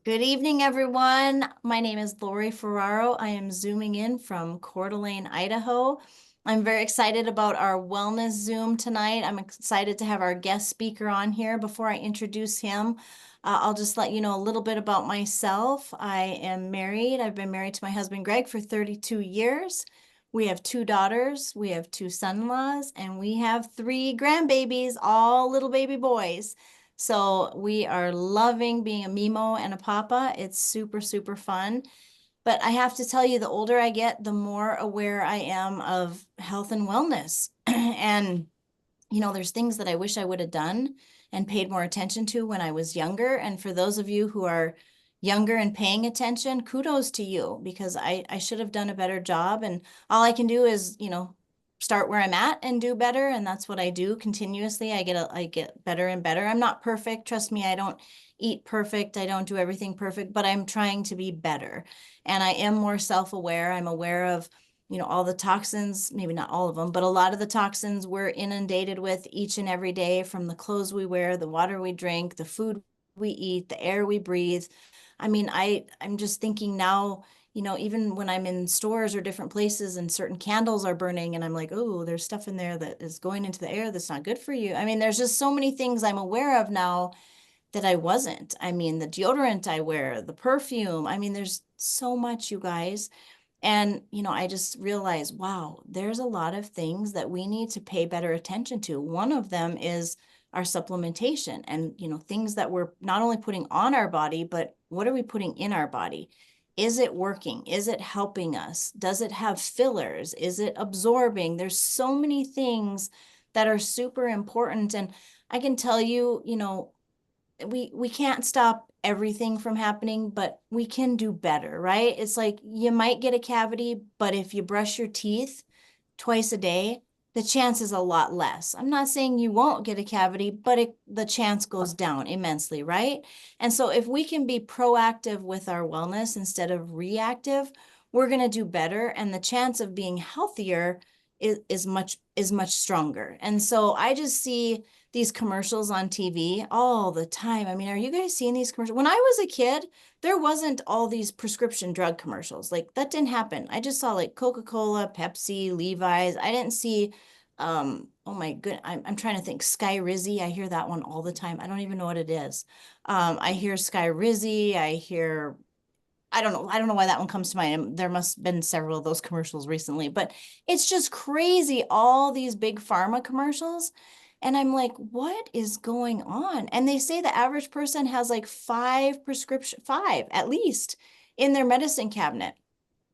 Good evening, everyone. My name is Lori Ferraro. I am zooming in from Coeur d'Alene, Idaho. I'm very excited about our wellness Zoom tonight. I'm excited to have our guest speaker on here. Before I introduce him, I'll just let you know a little bit about myself. I am married. I've been married to my husband, Greg, for 32 years. We have two daughters, we have two son-in-laws, and we have three grandbabies, all little baby boys. So we are loving being a Mimo and a Papa. It's super, super fun. But I have to tell you, the older I get, the more aware I am of health and wellness. And, there's things that I wish I would have done and paid more attention to when I was younger. And for those of you who are younger and paying attention, kudos to you because I should have done a better job. And all I can do is, start where I'm at and do better. And that's what I do continuously. I get better and better. I'm not perfect. Trust me, I don't eat perfect. I don't do everything perfect, but I'm trying to be better. And I am more self-aware. I'm aware of all the toxins, maybe not all of them, but a lot of the toxins we're inundated with each and every day from the clothes we wear, the water we drink, the food we eat, the air we breathe. I mean, I'm just thinking now, even when I'm in stores or different places and certain candles are burning and I'm like, oh, there's stuff in there that is going into the air that's not good for you. I mean, there's just so many things I'm aware of now that I wasn't. I mean, the deodorant I wear, the perfume. I mean, there's so much, you guys. And, I just realized, wow, there's a lot of things that we need to pay better attention to. One of them is our supplementation and, things that we're not only putting on our body, but what are we putting in our body? Is it working? Is it helping us? Does it have fillers? Is it absorbing? There's so many things that are super important. And I can tell you, we can't stop everything from happening, but we can do better, right? It's like you might get a cavity, but if you brush your teeth twice a day, the chance is a lot less. I'm not saying you won't get a cavity, but the chance goes down immensely, right? And so if we can be proactive with our wellness instead of reactive, we're going to do better and the chance of being healthier is much stronger. And so I just see these commercials on TV all the time. I mean, are you guys seeing these commercials? When I was a kid, there wasn't all these prescription drug commercials. Like that didn't happen. I just saw like Coca-Cola, Pepsi, Levi's. I didn't see, oh my goodness, I'm trying to think. Sky Rizzy. I hear that one all the time. I don't even know what it is. I hear Sky Rizzy. I hear I don't know. I don't know why that one comes to mind. There must have been several of those commercials recently, but it's just crazy. All these big pharma commercials. And I'm like, what is going on? And they say the average person has like five at least in their medicine cabinet.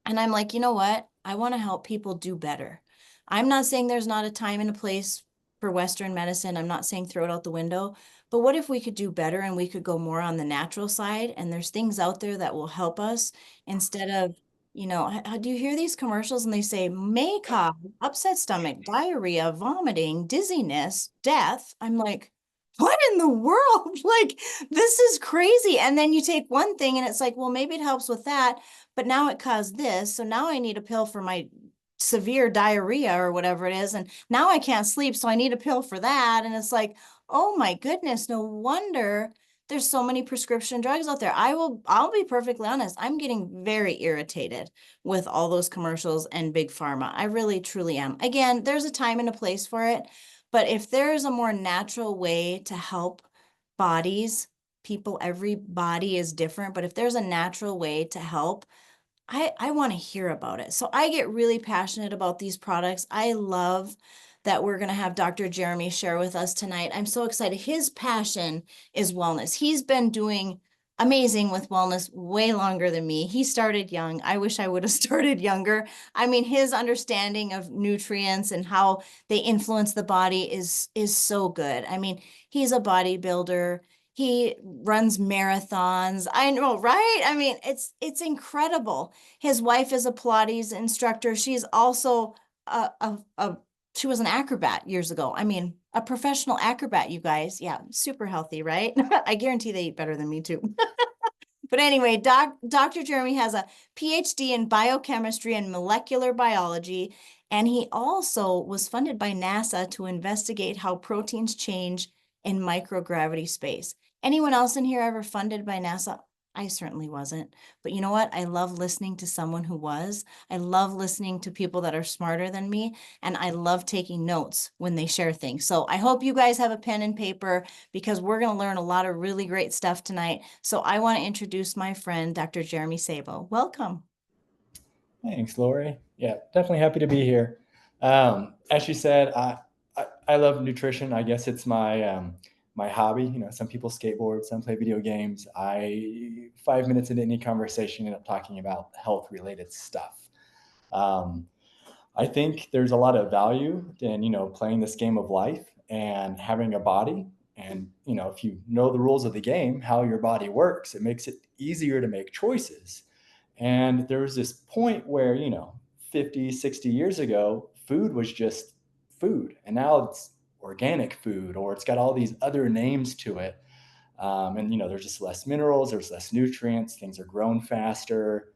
And I'm like, you know what? I want to help people do better. I'm not saying there's not a time and a place for Western medicine. I'm not saying throw it out the window. But what if we could do better and we could go more on the natural side? And there's things out there that will help us instead of, do you hear these commercials and they say may cause upset stomach, diarrhea, vomiting, dizziness, death? I'm like, what in the world? Like, this is crazy. And then you take one thing and it's like, well, maybe it helps with that, but now it caused this. So now I need a pill for my severe diarrhea or whatever it is. And now I can't sleep. So I need a pill for that. And it's like, oh my goodness, no wonder there's so many prescription drugs out there. I'll be perfectly honest. I'm getting very irritated with all those commercials and big pharma. I really, truly am. Again, there's a time and a place for it. But if there is a more natural way to help bodies, people, every body is different. But if there's a natural way to help, I want to hear about it. So I get really passionate about these products. I love that we're going to have Dr. Jeremy share with us tonight. I'm so excited. His passion is wellness. He's been doing amazing with wellness way longer than me. He started young. I wish I would have started younger. I mean, his understanding of nutrients and how they influence the body is so good. I mean, he's a bodybuilder. He runs marathons. I know, right? I mean, it's incredible. His wife is a Pilates instructor. She's also she was an acrobat years ago. I mean, a professional acrobat, you guys. Yeah, super healthy, right? I guarantee they eat better than me too. But anyway, Dr. Jeremy has a PhD in biochemistry and molecular biology, and he also was funded by NASA to investigate how proteins change in microgravity space. Anyone else in here ever funded by NASA? I certainly wasn't. But you know what? I love listening to someone who was. I love listening to people that are smarter than me. And I love taking notes when they share things. So I hope you guys have a pen and paper because we're going to learn a lot of really great stuff tonight. So I want to introduce my friend, Dr. Jeremy Sabo. Welcome. Thanks, Lori. Yeah, definitely happy to be here. As you said, I love nutrition. I guess it's my hobby. You know, some people skateboard, some play video games. I 5 minutes into any conversation end up talking about health related stuff. Um, I think there's a lot of value in playing this game of life and having a body. And if you know the rules of the game, how your body works, it makes it easier to make choices. And there was this point where 50, 60 years ago, food was just food, and now it's organic food, or it's got all these other names to it. And there's just less minerals, there's less nutrients, things are grown faster.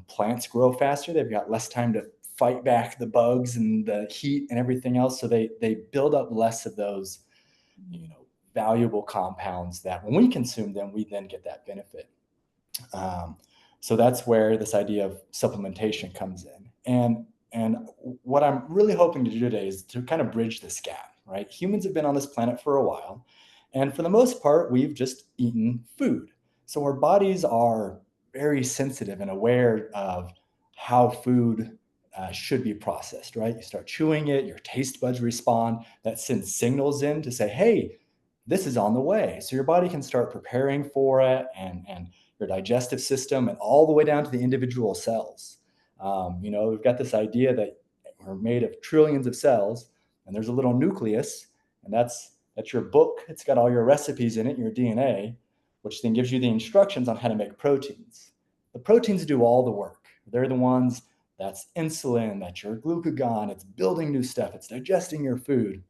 Plants grow faster, they've got less time to fight back the bugs and the heat and everything else, so they build up less of those valuable compounds that when we consume them, we then get that benefit. um, so that's where this idea of supplementation comes in. And what I'm really hoping to do today is to kind of bridge this gap, right? Humans have been on this planet for a while, and for the most part, we've just eaten food. So our bodies are very sensitive and aware of how food should be processed, right? You start chewing it, your taste buds respond. That sends signals in to say, hey, this is on the way. So your body can start preparing for it, and your digestive system, and all the way down to the individual cells. We've got this idea that we're made of trillions of cells, and there's a little nucleus, and that's your book. It's got all your recipes in it, your DNA, which then gives you the instructions on how to make proteins. The proteins do all the work. They're the ones that's insulin, that's your glucagon, it's building new stuff, it's digesting your food.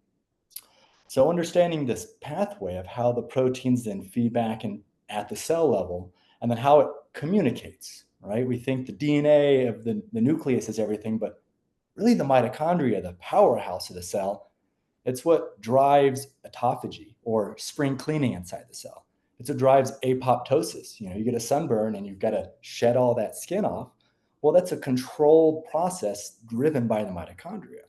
So understanding this pathway of how the proteins then feed back and at the cell level, and then how it communicates, right? We think the DNA of the nucleus is everything, but really the mitochondria, the powerhouse of the cell, it's what drives autophagy or spring cleaning inside the cell. It's what drives apoptosis. You get a sunburn and you've got to shed all that skin off. Well, that's a controlled process driven by the mitochondria.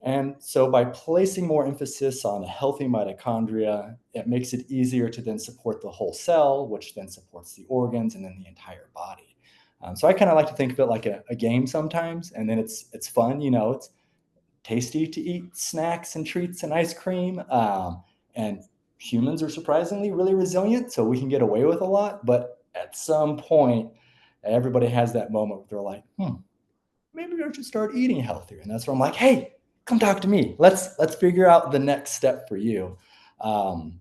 And so by placing more emphasis on a healthy mitochondria, it makes it easier to then support the whole cell, which then supports the organs and then the entire body. So I kind of like to think of it like a game sometimes, and then it's fun. It's tasty to eat snacks and treats and ice cream. And humans are surprisingly really resilient, so we can get away with a lot. But at some point, everybody has that moment where they're like, maybe I should start eating healthier. And that's where I'm like, hey, come talk to me. Let's figure out the next step for you. Um,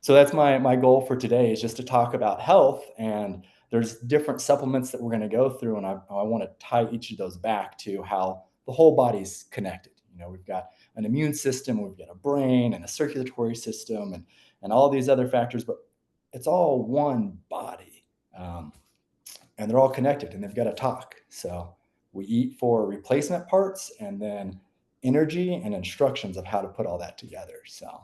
so that's my goal for today, is just to talk about health. And there's different supplements that we're going to go through, and I want to tie each of those back to how the whole body's connected. We've got an immune system, we've got a brain and a circulatory system, and all these other factors, but it's all one body. And they're all connected and they've got to talk. So we eat for replacement parts and then energy and instructions of how to put all that together. So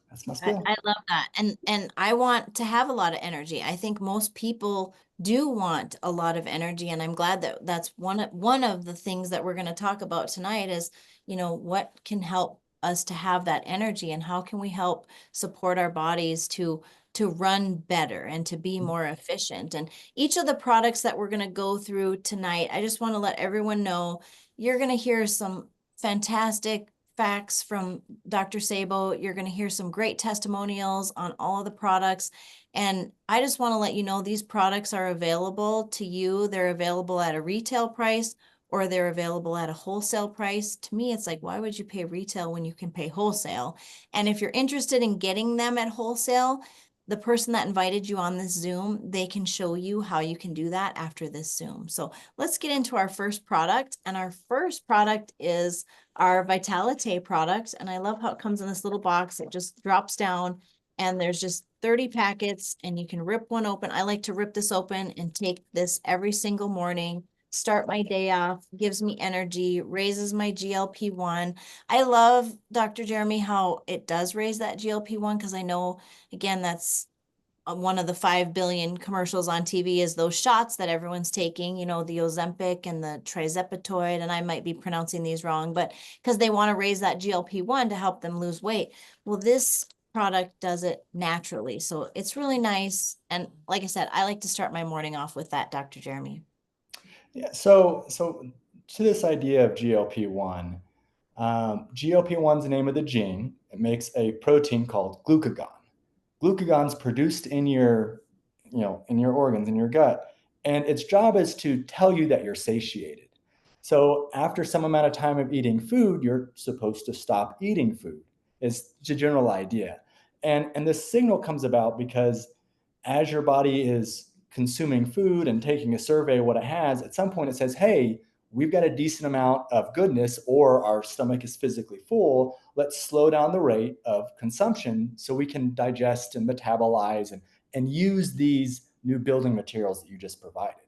that's my spiel. I love that. And I want to have a lot of energy. I think most people do want a lot of energy, and I'm glad that that's one of the things that we're going to talk about tonight is, what can help us to have that energy and how can we help support our bodies to run better and to be more efficient. And each of the products that we're going to go through tonight, I just want to let everyone know you're going to hear some fantastic facts from Dr. Sabo. You're going to hear some great testimonials on all of the products. And I just want to let you know these products are available to you. They're available at a retail price or they're available at a wholesale price. To me, it's like, why would you pay retail when you can pay wholesale? And if you're interested in getting them at wholesale, the person that invited you on this Zoom, they can show you how you can do that after this Zoom. So let's get into our first product. And our first product is our Vitalite product. And I love how it comes in this little box. It just drops down and there's just 30 packets and you can rip one open. I like to rip this open and take this every single morning, start my day off, gives me energy, raises my GLP-1. I love, Dr. Jeremy, how it does raise that GLP-1 because I know, again, that's one of the 5 billion commercials on TV is those shots that everyone's taking, you know, the Ozempic and the trizepatoid, and I might be pronouncing these wrong, but because they want to raise that GLP-1 to help them lose weight. Well, this product does it naturally. So it's really nice. And like I said, I like to start my morning off with that, Dr. Jeremy. Yeah. So to this idea of GLP-1, GLP-1 is the name of the gene. It makes a protein called glucagon. Glucagon's produced in your, in your organs, in your gut, and its job is to tell you that you're satiated. So after some amount of time of eating food, you're supposed to stop eating food. Is the general idea. And this signal comes about because as your body is consuming food and taking a survey of what it has, at some point it says, hey, we've got a decent amount of goodness, or our stomach is physically full. Let's slow down the rate of consumption so we can digest and metabolize and use these new building materials that you just provided.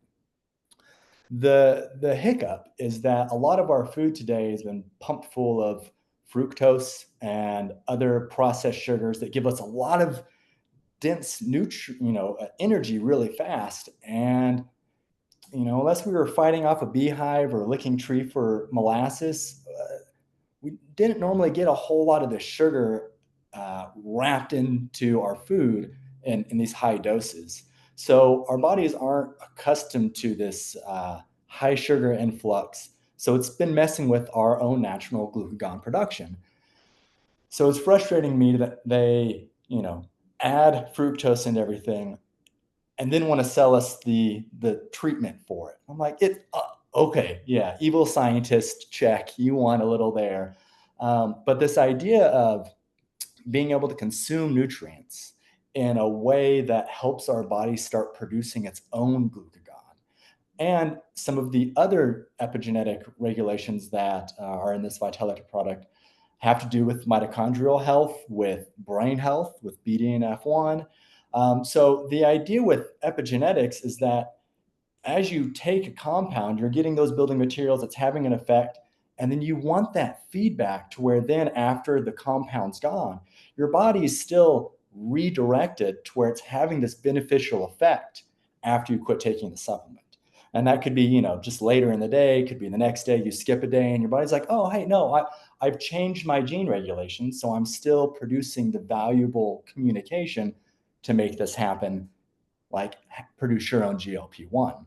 The hiccup is that a lot of our food today has been pumped full of fructose and other processed sugars that give us a lot of dense energy really fast. And unless we were fighting off a beehive or licking tree for molasses, we didn't normally get a whole lot of the sugar wrapped into our food in these high doses. So our bodies aren't accustomed to this high sugar influx. So it's been messing with our own natural glucagon production. So it's frustrating me that they, add fructose into everything and then want to sell us the treatment for it. I'm like, okay, yeah, evil scientist, check. You want a little there, but this idea of being able to consume nutrients in a way that helps our body start producing its own glucagon, and some of the other epigenetic regulations that are in this Vitality product have to do with mitochondrial health, with brain health, with BDNF1. So the idea with epigenetics is that as you take a compound, you're getting those building materials, it's having an effect. And then you want that feedback to where then after the compound's gone, your body is still redirected to where it's having this beneficial effect after you quit taking the supplement. And that could be, just later in the day, could be the next day, you skip a day and your body's like, oh, hey, no, I've changed my gene regulation. So I'm still producing the valuable communication to make this happen, like produce your own GLP-1.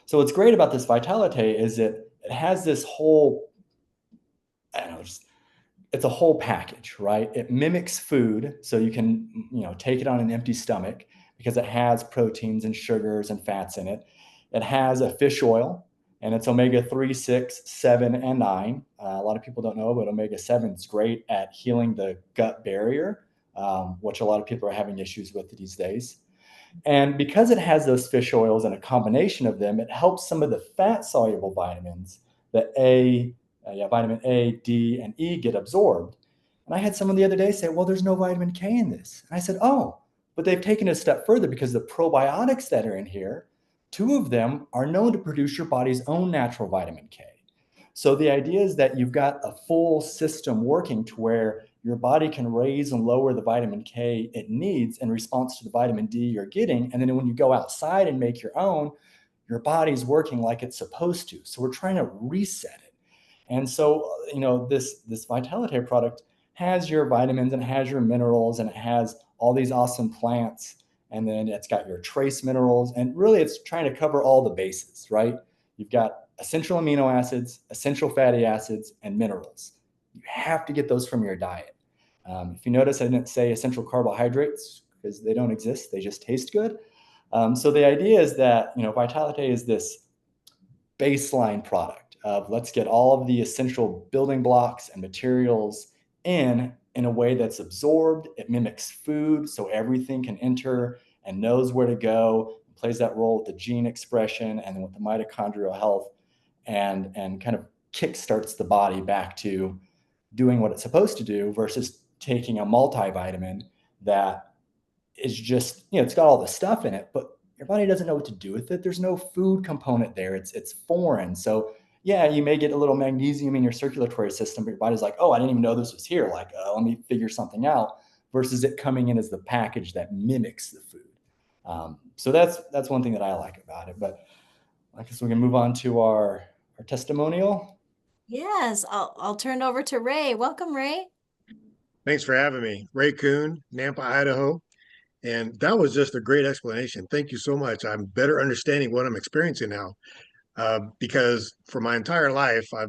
So what's great about this Vitality is it has this whole, I don't know, it's a whole package, right? It mimics food, so you can, take it on an empty stomach because it has proteins and sugars and fats in it. It has a fish oil, and it's omega-3, 6, 7, and 9. A lot of people don't know, but omega-7 is great at healing the gut barrier, which a lot of people are having issues with these days. And because it has those fish oils and a combination of them, it helps some of the fat soluble vitamins, vitamin A, D, and E get absorbed. And I had someone the other day say, well, there's no vitamin K in this. And I said, oh, but they've taken it a step further because the probiotics that are in here, 2 of them are known to produce your body's own natural vitamin K. So the idea is that you've got a full system working to where your body can raise and lower the vitamin K it needs in response to the vitamin D you're getting. And then when you go outside and make your own, your body's working like it's supposed to. So we're trying to reset it. And so, this Vitality product has your vitamins and has your minerals and it has all these awesome plants. And then it's got your trace minerals. And really, it's trying to cover all the bases, right? You've got essential amino acids, essential fatty acids, and minerals. You have to get those from your diet. If you notice, I didn't say essential carbohydrates because they don't exist. They just taste good. So the idea is that, Vitality is this baseline product of let's get all of the essential building blocks and materials in a way that's absorbed. It mimics food, so everything can enter and knows where to go, plays that role with the gene expression and then with the mitochondrial health, and kind of kickstarts the body back to doing what it's supposed to do versus taking a multivitamin that is just, it's got all the stuff in it, but your body doesn't know what to do with it. There's no food component there. It's foreign. So yeah, you may get a little magnesium in your circulatory system, but your body's like, oh, I didn't even know this was here. Like, let me figure something out. versus it coming in as the package that mimics the food. So that's one thing that I like about it. But I guess we can move on to our testimonial. Yes, I'll turn it over to Ray. Welcome, Ray. Thanks for having me. Ray Kuhn, Nampa, Idaho. And that was just a great explanation. Thank you so much. I'm better understanding what I'm experiencing now. Because for my entire life, I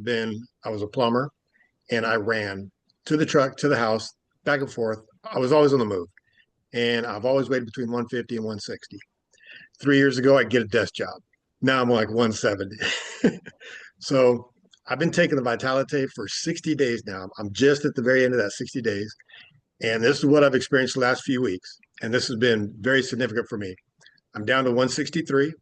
was a plumber and I ran to the truck, to the house, back and forth. I was always on the move. And I've always weighed between 150 and 160. 3 years ago, I get a desk job. Now I'm like 170. So I've been taking the Vitality for 60 days now. I'm just at the very end of that 60 days. And this is what I've experienced the last few weeks. And this has been very significant for me. I'm down to 163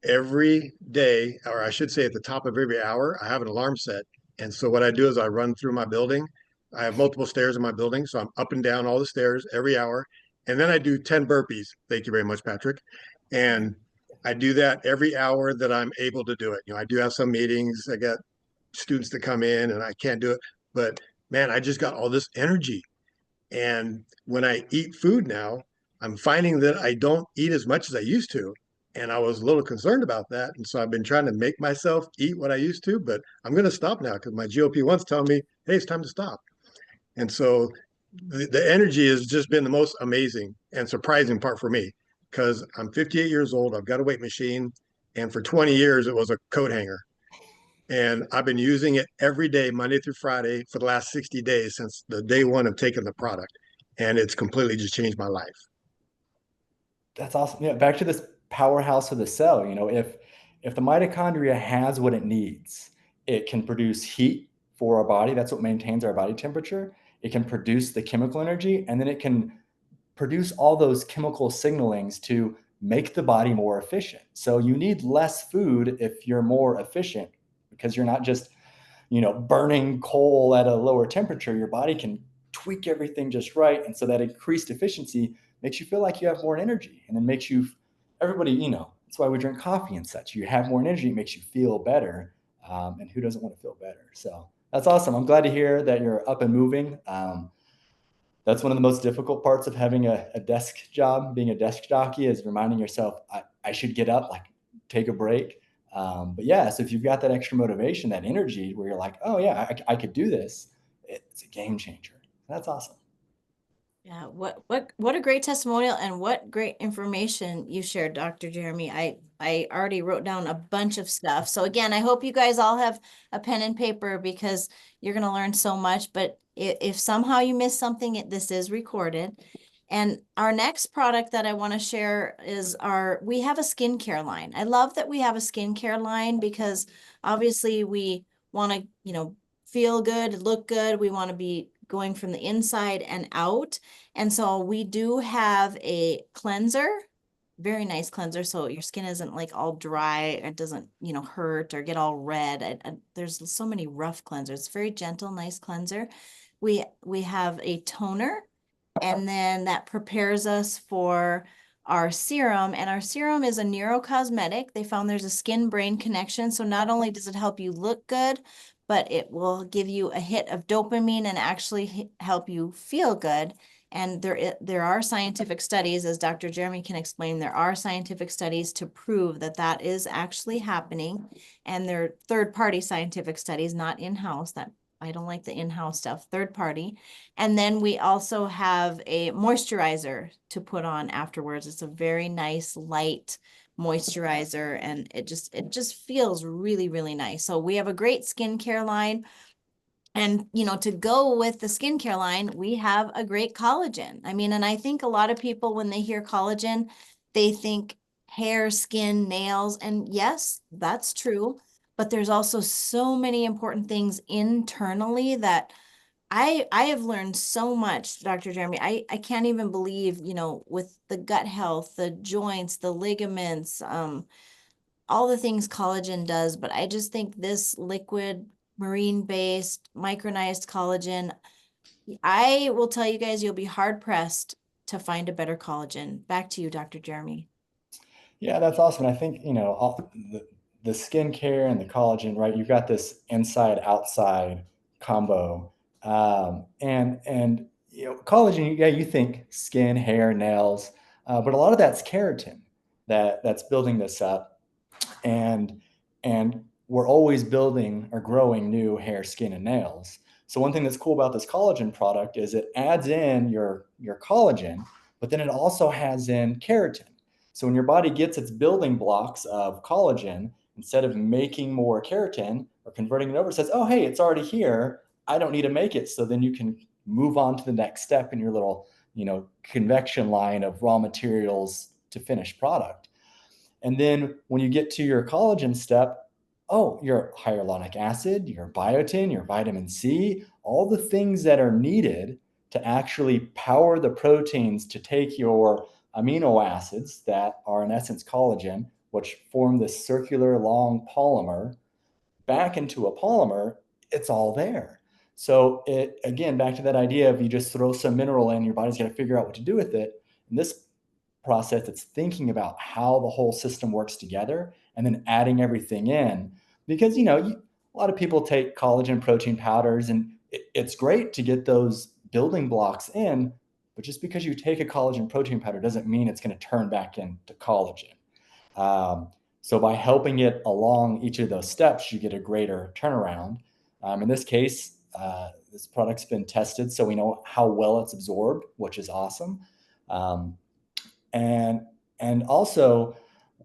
every day, or I should say at the top of every hour, I have an alarm set. And so what I do is I run through my building. I have multiple stairs in my building. So I'm up and down all the stairs every hour. And then I do 10 burpees. Thank you very much, Patrick. And I do that every hour that I'm able to do it. I do have some meetings. I got students that come in and I can't do it. But man, I just got all this energy. And when I eat food now, I'm finding that I don't eat as much as I used to. And I was a little concerned about that. And so I've been trying to make myself eat what I used to, but I'm going to stop now because my GLP-1's telling me, hey, it's time to stop. And so the energy has just been the most amazing and surprising part for me because I'm 58 years old. I've got a weight machine. And for 20 years, it was a coat hanger. And I've been using it every day, Monday through Friday, for the last 60 days since the day one of taking the product. And it's completely just changed my life. That's awesome. Yeah, back to this powerhouse of the cell. If the mitochondria has what it needs, it can produce heat for our body. That's what maintains our body temperature. It can produce the chemical energy, and then it can produce all those chemical signalings to make the body more efficient. So you need less food if you're more efficient because you're not just, burning coal at a lower temperature. Your body can tweak everything just right. And so that increased efficiency makes you feel like you have more energy, and then makes you, everybody, that's why we drink coffee and such. You have more energy, it makes you feel better. And who doesn't want to feel better? So that's awesome. I'm glad to hear that you're up and moving. That's one of the most difficult parts of having a desk job, being a desk jockey, is reminding yourself, I should get up, like take a break. But yeah, so if you've got that extra motivation, that energy where you're like, oh yeah, I could do this, it's a game changer. That's awesome. Yeah, what a great testimonial and what great information you shared, Dr. Jeremy. I already wrote down a bunch of stuff. So again, I hope you guys all have a pen and paper because you're going to learn so much. But if somehow you missed something, this is recorded. And our next product that I want to share is we have a skincare line. I love that we have a skincare line because obviously we want to, feel good, look good. We want to be going from the inside and out. And so we do have a cleanser, very nice cleanser. So your skin isn't like all dry. It doesn't, hurt or get all red. There's so many rough cleansers. It's very gentle, nice cleanser. We have a toner, and then that prepares us for our serum. And our serum is a neurocosmetic. They found there's a skin-brain connection. So not only does it help you look good, but it will give you a hit of dopamine and actually help you feel good. And there are scientific studies, as Dr. Jeremy can explain, there are scientific studies to prove that that is actually happening. And they're third-party scientific studies, not in-house. That I don't like the in-house stuff, third party. And then we also have a moisturizer to put on afterwards. It's a very nice, light moisturizer, and it just feels really, really nice. So we have a great skincare line. And, to go with the skincare line, we have a great collagen. I mean, and I think a lot of people, when they hear collagen, they think hair, skin, nails. And yes, that's true. But there's also so many important things internally that I have learned so much, Dr. Jeremy. I can't even believe, with the gut health, the joints, the ligaments, all the things collagen does, but I just think this liquid marine-based micronized collagen, I will tell you guys, you'll be hard pressed to find a better collagen. Back to you, Dr. Jeremy. Yeah, that's awesome. And I think, the skincare and the collagen, right? You've got this inside outside combo. And collagen, yeah, you think skin, hair, nails, but a lot of that's keratin that's building this up, and we're always building or growing new hair, skin, and nails. So one thing that's cool about this collagen product is it adds in your collagen, but then it also has in keratin. So when your body gets its building blocks of collagen, instead of making more keratin or converting it over, it says, oh, hey, it's already here. I don't need to make it. So then you can move on to the next step in your little, convection line of raw materials to finished product. And then when you get to your collagen step, oh, your hyaluronic acid, your biotin, your vitamin C, all the things that are needed to actually power the proteins to take your amino acids that are in essence collagen, which form this circular long polymer, back into a polymer, it's all there. So it, again, back to that idea of you just throw some mineral in, your body's got to figure out what to do with it. And this process, it's thinking about how the whole system works together and then adding everything in. Because, a lot of people take collagen protein powders, and it's great to get those building blocks in, but just because you take a collagen protein powder doesn't mean it's going to turn back into collagen. Um, so by helping it along each of those steps, you get a greater turnaround. In this case, this product's been tested, so we know how well it's absorbed, which is awesome. Um, and also,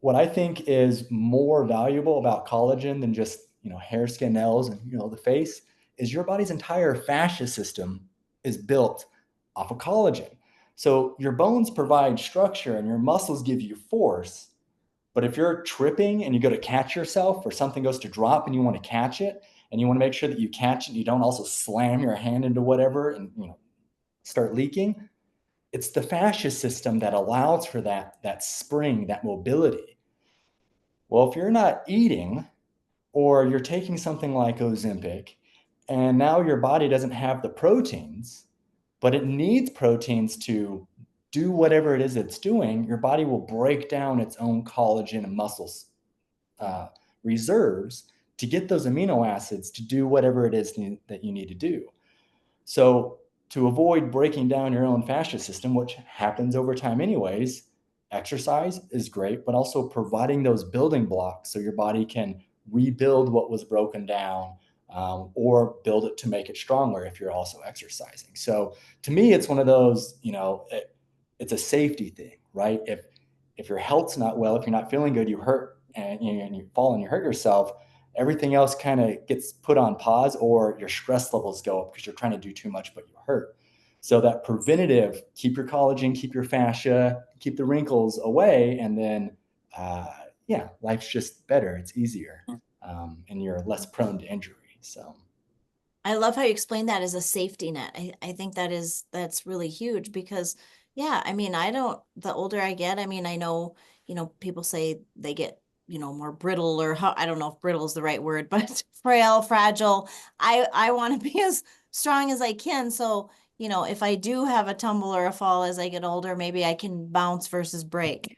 what I think is more valuable about collagen than just hair, skin, nails, and the face is your body's entire fascia system is built off of collagen. So your bones provide structure and your muscles give you force. But if you're tripping and you go to catch yourself, or something goes to drop and you want to catch it, and you want to make sure that you catch it and you don't also slam your hand into whatever and start leaking, it's the fascia system that allows for that spring, that mobility. Well, if you're not eating, or you're taking something like Ozempic, and now your body doesn't have the proteins, but it needs proteins to do whatever it is it's doing, your body will break down its own collagen and muscles uh, reserves to get those amino acids to do whatever it is that you need to do. So to avoid breaking down your own fascia system, which happens over time anyways, exercise is great, but also providing those building blocks so your body can rebuild what was broken down, or build it to make it stronger if you're also exercising. So to me, it's one of those, it's a safety thing, right? If your health's not well, if you're not feeling good, you hurt, and you fall and you hurt yourself, everything else kind of gets put on pause, or your stress levels go up because you're trying to do too much, but you hurt. So that preventative, keep your collagen, keep your fascia, keep the wrinkles away. And then, yeah, life's just better. It's easier. And you're less prone to injury. So I love how you explain that as a safety net. I think that's really huge because yeah, I mean, the older I get, I mean, I know, people say they get, more brittle, or how, I don't know if brittle is the right word, but frail, fragile. I want to be as strong as I can. So, if I do have a tumble or a fall as I get older, maybe I can bounce versus break.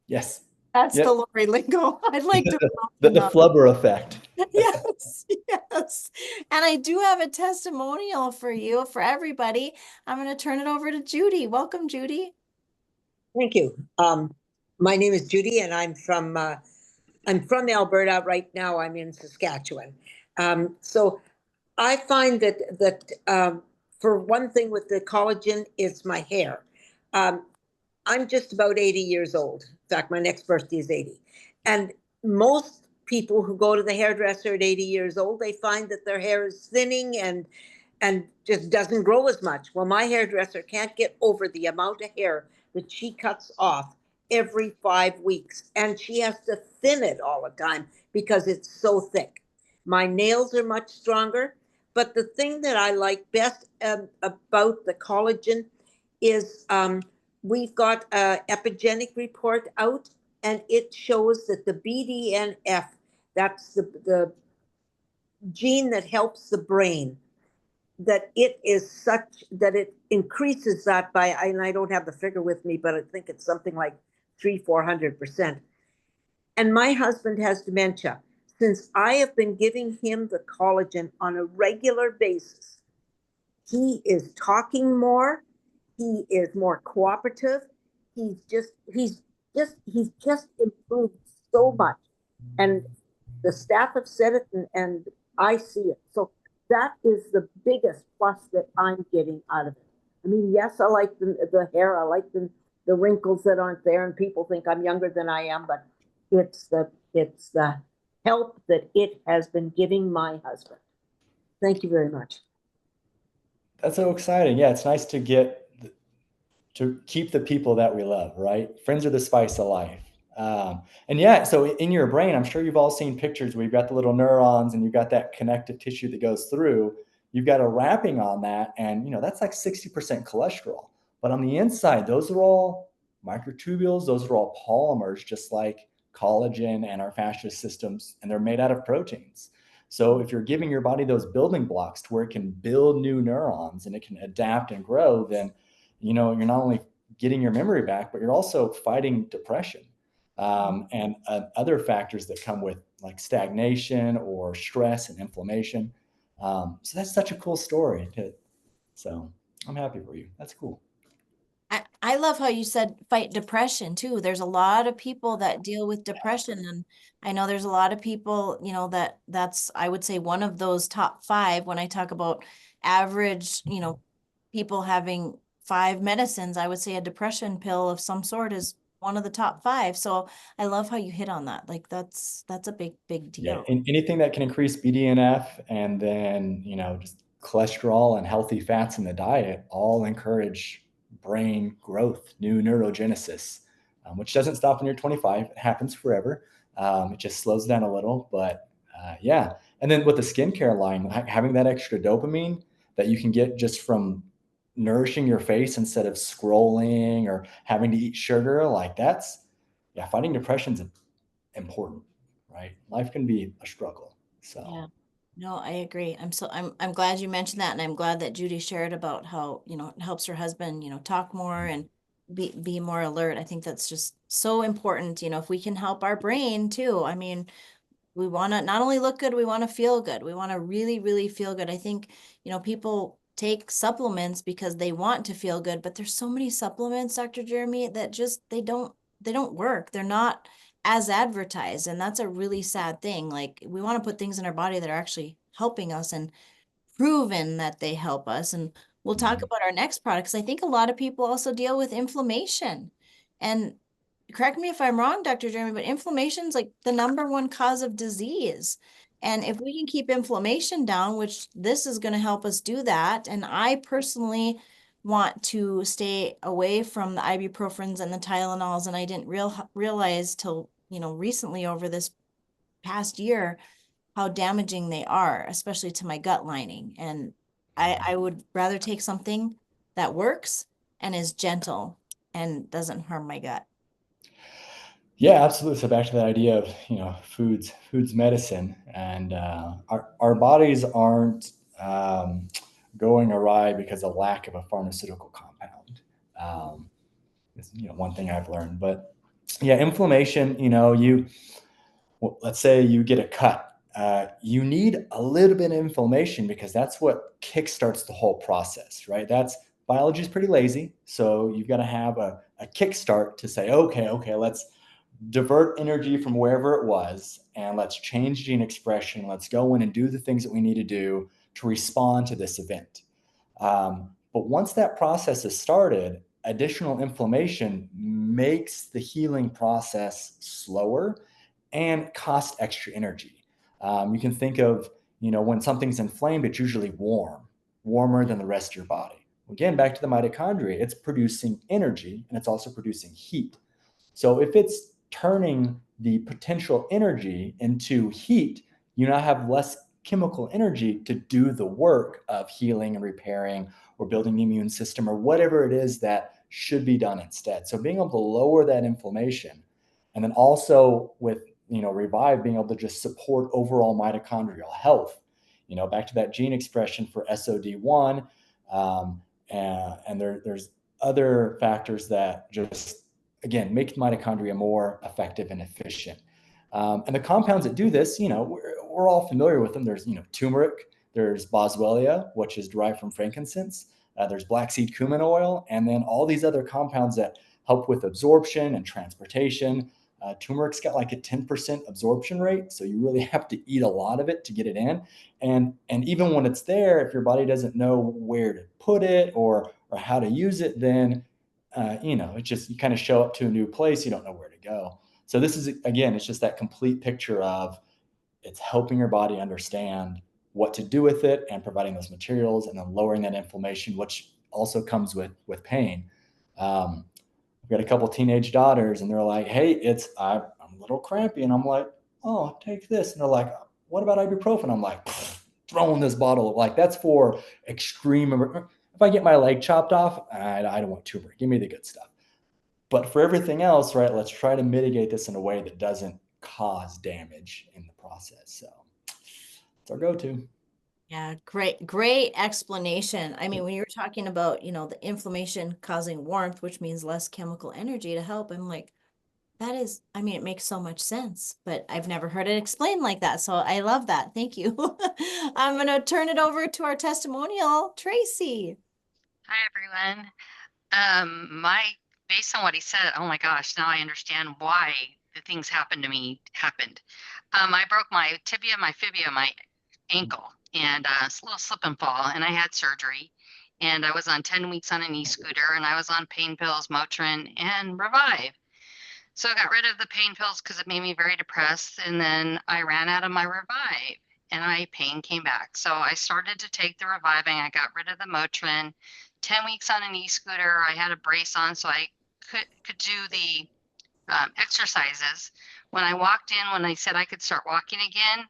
yes. That's Yep. the Lori lingo. I'd like to The flubber effect. Yes, yes. And I do have a testimonial for you, for everybody. I'm going to turn it over to Judy. Welcome, Judy. Thank you. My name is Judy, and I'm from Alberta. Right now, I'm in Saskatchewan. So I find that for one thing with the collagen is my hair. Um, I'm just about 80 years old. In fact, my next birthday is 80. And most people who go to the hairdresser at 80 years old, they find that their hair is thinning and just doesn't grow as much. Well, my hairdresser can't get over the amount of hair that she cuts off every 5 weeks. And she has to thin it all the time because it's so thick. My nails are much stronger. But the thing that I like best about the collagen is we've got an epigenetic report out, and it shows that the BDNF, that's the gene that helps the brain, that it is such that it increases that by, and I don't have the figure with me, but I think it's something like 300-400%. And my husband has dementia. Since I have been giving him the collagen on a regular basis, he is talking more. He is more cooperative. He's just improved so much. And the staff have said it, and I see it. So that is the biggest plus that I'm getting out of it. I mean, yes, I like the hair, I like the wrinkles that aren't there, and people think I'm younger than I am, but it's the help that it has been giving my husband. Thank you very much. That's so exciting. Yeah, it's nice to to keep the people that we love, right? Friends are the spice of life. And yeah, so in your brain, I'm sure you've all seen pictures where you've got the little neurons and you've got that connective tissue that goes through. You've got a wrapping on that, and that's like 60% cholesterol. But on the inside, those are all microtubules. Those are all polymers, just like collagen and our fascious systems, and they're made out of proteins. So if you're giving your body those building blocks to where it can build new neurons and it can adapt and grow, then you're not only getting your memory back, but you're also fighting depression and other factors that come with like stagnation or stress and inflammation. So that's such a cool story. So I'm happy for you. That's cool. I love how you said fight depression too. There's a lot of people that deal with depression, and I know there's a lot of people, that's, I would say, one of those top five. When I talk about average, people having five medicines, I would say a depression pill of some sort is one of the top five. So I love how you hit on that. Like that's a big, big Yeah, deal. anything that can increase BDNF and then just cholesterol and healthy fats in the diet all encourage brain growth, new neurogenesis, which doesn't stop when you're 25. It happens forever. It just slows down a little, but yeah. And then with the skincare line, having that extra dopamine that you can get just from nourishing your face instead of scrolling or having to eat sugar, like yeah, fighting depression's important, right? Life can be a struggle. So Yeah. No, I agree. I'm glad you mentioned that, and I'm glad that Judy shared about how, it helps her husband, talk more and be more alert. I think that's just so important, if we can help our brain too. I mean, we want to not only look good, we want to feel good. We want to really, really feel good. I think, people take supplements because they want to feel good, but there's so many supplements, Dr. Jeremy, that just they don't work. They're not as advertised, and that's a really sad thing. Like, we want to put things in our body that are actually helping us and proven that they help us. And we'll talk about our next product, because I think a lot of people also deal with inflammation. And correct me if I'm wrong, Dr. Jeremy, but inflammation is like the number one cause of disease. And if we can keep inflammation down, which this is going to help us do that, and I personally want to stay away from the ibuprofens and the Tylenols, and I didn't realize till, recently over this past year how damaging they are, especially to my gut lining. And I would rather take something that works and is gentle and doesn't harm my gut. yeah, absolutely. So back to that idea of foods medicine, and our bodies aren't going awry because of lack of a pharmaceutical compound. Is one thing I've learned. But yeah, inflammation. Well, let's say you get a cut. You need a little bit of inflammation because that's what kickstarts the whole process, right? Biology is pretty lazy. So you've got to have a kickstart to say, okay, let's divert energy from wherever it was and let's change gene expression. Let's go in and do the things that we need to do to respond to this event. But once that process is started, additional inflammation makes the healing process slower and cost extra energy. You can think of, when something's inflamed, it's usually warmer than the rest of your body. Again, back to the mitochondria, it's producing energy and it's also producing heat. So if it's turning the potential energy into heat, you now have less chemical energy to do the work of healing and repairing or building the immune system or whatever it is that should be done instead. So being able to lower that inflammation, and then also with Revive being able to just support overall mitochondrial health, back to that gene expression for SOD1, and there's other factors that just again make mitochondria more effective and efficient. And the compounds that do this, we're all familiar with them. There's turmeric, There's boswellia, which is derived from frankincense. There's black seed cumin oil, and then all these other compounds that help with absorption and transportation. Turmeric's got like a 10% absorption rate, so you really have to eat a lot of it to get it in. And even when it's there, if your body doesn't know where to put it or how to use it, then it's just you kind of show up to a new place, you don't know where to go. So this is, again, it's just that complete picture of it's helping your body understand what to do with it and providing those materials and then lowering that inflammation, which also comes with pain. I've got a couple teenage daughters and they're like, hey, I'm a little crampy. And I'm like, oh, take this. And they're like, what about ibuprofen? I'm like, throwing this bottle, like that's for extreme. If I get my leg chopped off, I don't want turmeric. Give me the good stuff. But for everything else, right, let's try to mitigate this in a way that doesn't cause damage in the process. So it's our go-to. Yeah, great explanation. I mean, when you're talking about, the inflammation causing warmth, which means less chemical energy to help, I'm like, it makes so much sense, but I've never heard it explained like that. So I love that. Thank you. I'm going to turn it over to our testimonial, Tracy. Hi, everyone. Based on what he said, oh my gosh, now I understand why the things happened to me happened. I broke my tibia, my fibia, my ankle, and a little slip and fall, and I had surgery. And I was on 10 weeks on an e-scooter, and I was on pain pills, Motrin, and Revive. So I got rid of the pain pills because it made me very depressed. And then I ran out of my Revive and my pain came back. So I started to take the Reviving. I got rid of the Motrin. 10 weeks on an e-scooter. I had a brace on so I could do the exercises. When I walked in, when I said I could start walking again,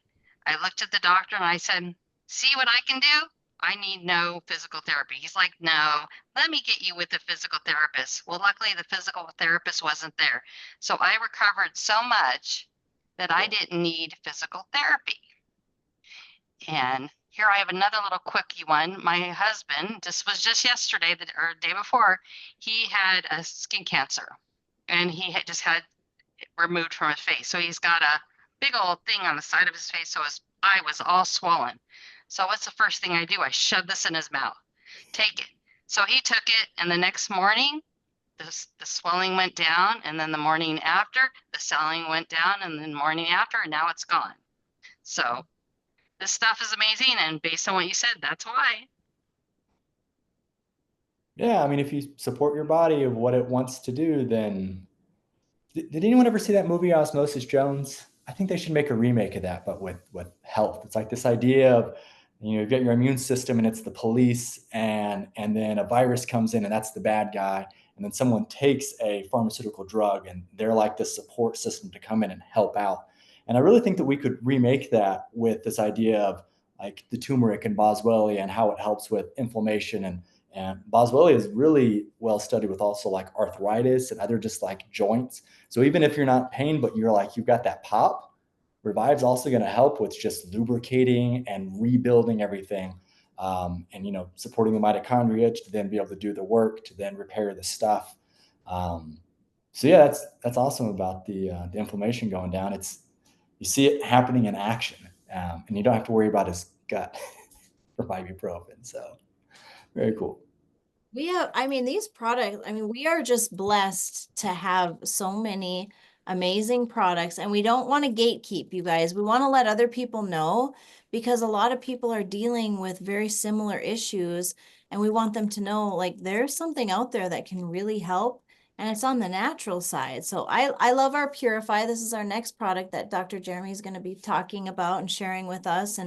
I looked at the doctor and I said, see what I can do? I need no physical therapy. He's like, no, let me get you with a physical therapist. Well, luckily the physical therapist wasn't there. So I recovered so much that I didn't need physical therapy. And here I have another little quickie one. My husband, this was just yesterday or the day before, he had a skin cancer and he had just had it removed from his face. So he's got a big old thing on the side of his face. So his eye was all swollen. So what's the first thing I do? I shove this in his mouth. Take it. So he took it, and the next morning, the swelling went down, and then the morning after, the swelling went down, and then the morning after, and now it's gone. So this stuff is amazing, and based on what you said, that's why. Yeah, I mean, if you support your body of what it wants to do, then did anyone ever see that movie Osmosis Jones? I think they should make a remake of that, but with health. It's like this idea of, you've got your immune system and it's the police, and then a virus comes in and that's the bad guy, and then someone takes a pharmaceutical drug and they're like this support system to come in and help out. And I really think that we could remake that with this idea of like the turmeric and boswellia and how it helps with inflammation, and boswellia is really well studied with also like arthritis and other just like joints. So even if you're not in pain, but you've got that pop, Revive's also going to help with just lubricating and rebuilding everything, and supporting the mitochondria to then be able to do the work to then repair the stuff. So yeah, that's awesome about the inflammation going down. You see it happening in action, and you don't have to worry about his gut for ibuprofen. So very cool. These products, we are just blessed to have so many amazing products, and we don't want to gatekeep, you guys. We want to let other people know, because a lot of people are dealing with very similar issues, and we want them to know, like, there's something out there that can really help, and it's on the natural side. So I love our Purify. This is our next product that Dr. Jeremy is going to be talking about and sharing with us.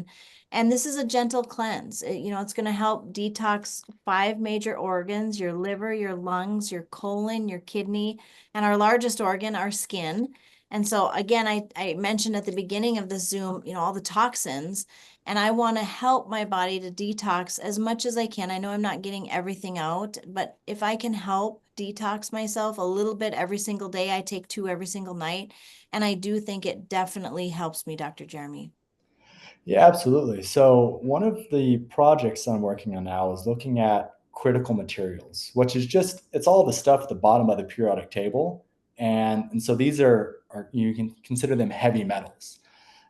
And this is a gentle cleanse. It's going to help detox 5 major organs: your liver, your lungs, your colon, your kidney, and our largest organ, our skin. And so again, I mentioned at the beginning of the Zoom, all the toxins, and I want to help my body to detox as much as I can. I know I'm not getting everything out, but if I can help detox myself a little bit every single day, I take 2 every single night. And I do think it definitely helps me, Dr. Jeremy. Yeah, absolutely. So one of the projects I'm working on now is looking at critical materials, which is it's all the stuff at the bottom of the periodic table. And so these are you can consider them heavy metals.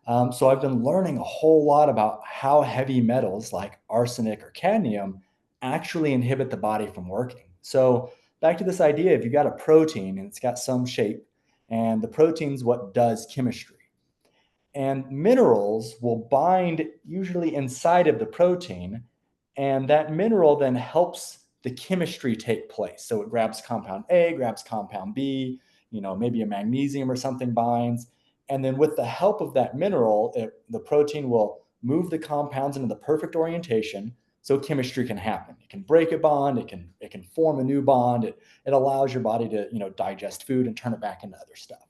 So I've been learning a whole lot about how heavy metals like arsenic or cadmium actually inhibit the body from working. So back to this idea, if you've got a protein and it's got some shape, and the protein's what does chemistry. And minerals will bind usually inside of the protein, and that mineral then helps the chemistry take place. So it grabs compound A, grabs compound B, maybe a magnesium or something binds. And then with the help of that mineral, the protein will move the compounds into the perfect orientation so chemistry can happen. It can break a bond, it can form a new bond. It allows your body to, digest food and turn it back into other stuff.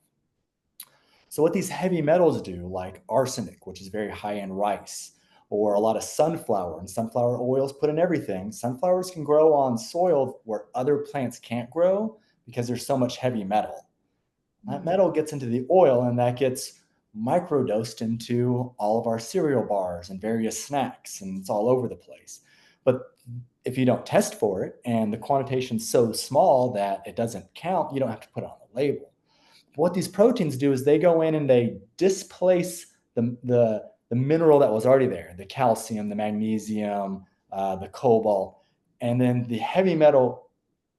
So what these heavy metals do, like arsenic, which is very high in rice, or a lot of sunflower, and sunflower oils put in everything. Sunflowers can grow on soil where other plants can't grow because there's so much heavy metal. That metal gets into the oil and that gets microdosed into all of our cereal bars and various snacks, and it's all over the place. But if you don't test for it and the quantitation's so small that it doesn't count, you don't have to put it on the label. What these proteins do is they go in and they displace the mineral that was already there, the calcium, the magnesium, the cobalt, and then the heavy metal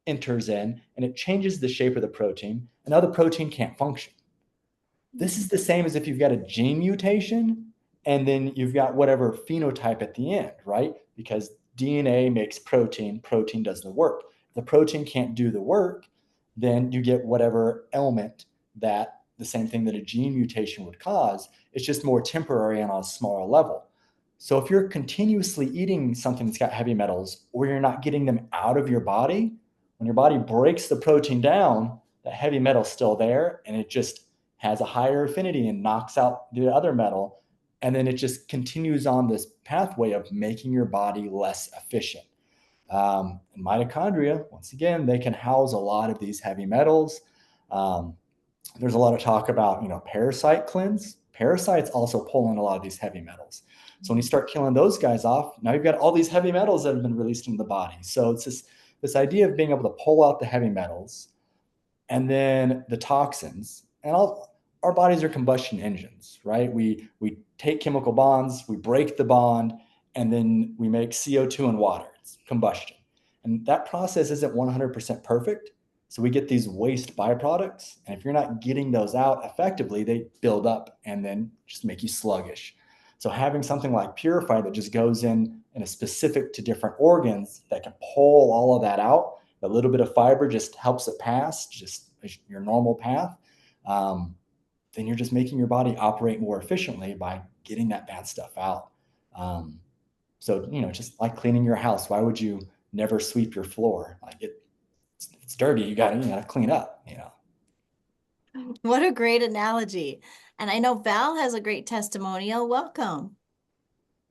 enters in and it changes the shape of the protein, and now the protein can't function. This is the same as if you've got a gene mutation and then you've got whatever phenotype at the end, right? Because DNA makes protein, protein does the work. If the protein can't do the work, then you get whatever ailment that the same thing that a gene mutation would cause. It's just more temporary and on a smaller level. So if you're continuously eating something that's got heavy metals or you're not getting them out of your body, when your body breaks the protein down, the heavy metal's still there and it just has a higher affinity and knocks out the other metal. And then it just continues on this pathway of making your body less efficient. And mitochondria, once again, they can house a lot of these heavy metals. There's a lot of talk about, parasite cleanse. Parasites also pull in a lot of these heavy metals. So when you start killing those guys off, now you've got all these heavy metals that have been released into the body. So it's this idea of being able to pull out the heavy metals and then the toxins. And our bodies are combustion engines, right? We take chemical bonds, we break the bond, and then we make CO2 and water. It's combustion. And that process isn't 100% perfect. So we get these waste byproducts. And if you're not getting those out effectively, they build up and then just make you sluggish. So having something like Purify that just goes in and is specific to different organs that can pull all of that out, a little bit of fiber just helps it pass, just your normal path. Then you're just making your body operate more efficiently by getting that bad stuff out. So, just like cleaning your house, why would you never sweep your floor? Like it's dirty. You gotta clean up, What a great analogy. And I know Val has a great testimonial. Welcome.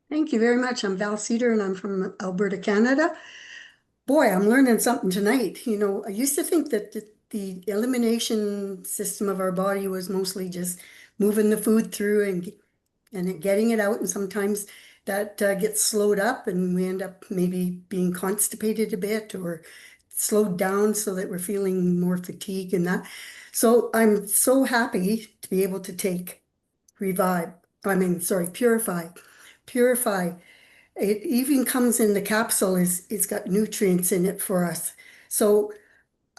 Thank you very much. I'm Val Cedar and I'm from Alberta, Canada. Boy, I'm learning something tonight. I used to think that the elimination system of our body was mostly just moving the food through and getting it out. And sometimes that gets slowed up and we end up maybe being constipated a bit or slowed down so that we're feeling more fatigue and that. So I'm so happy to be able to take Purify. Purify. It even comes in the capsule, it's got nutrients in it for us. So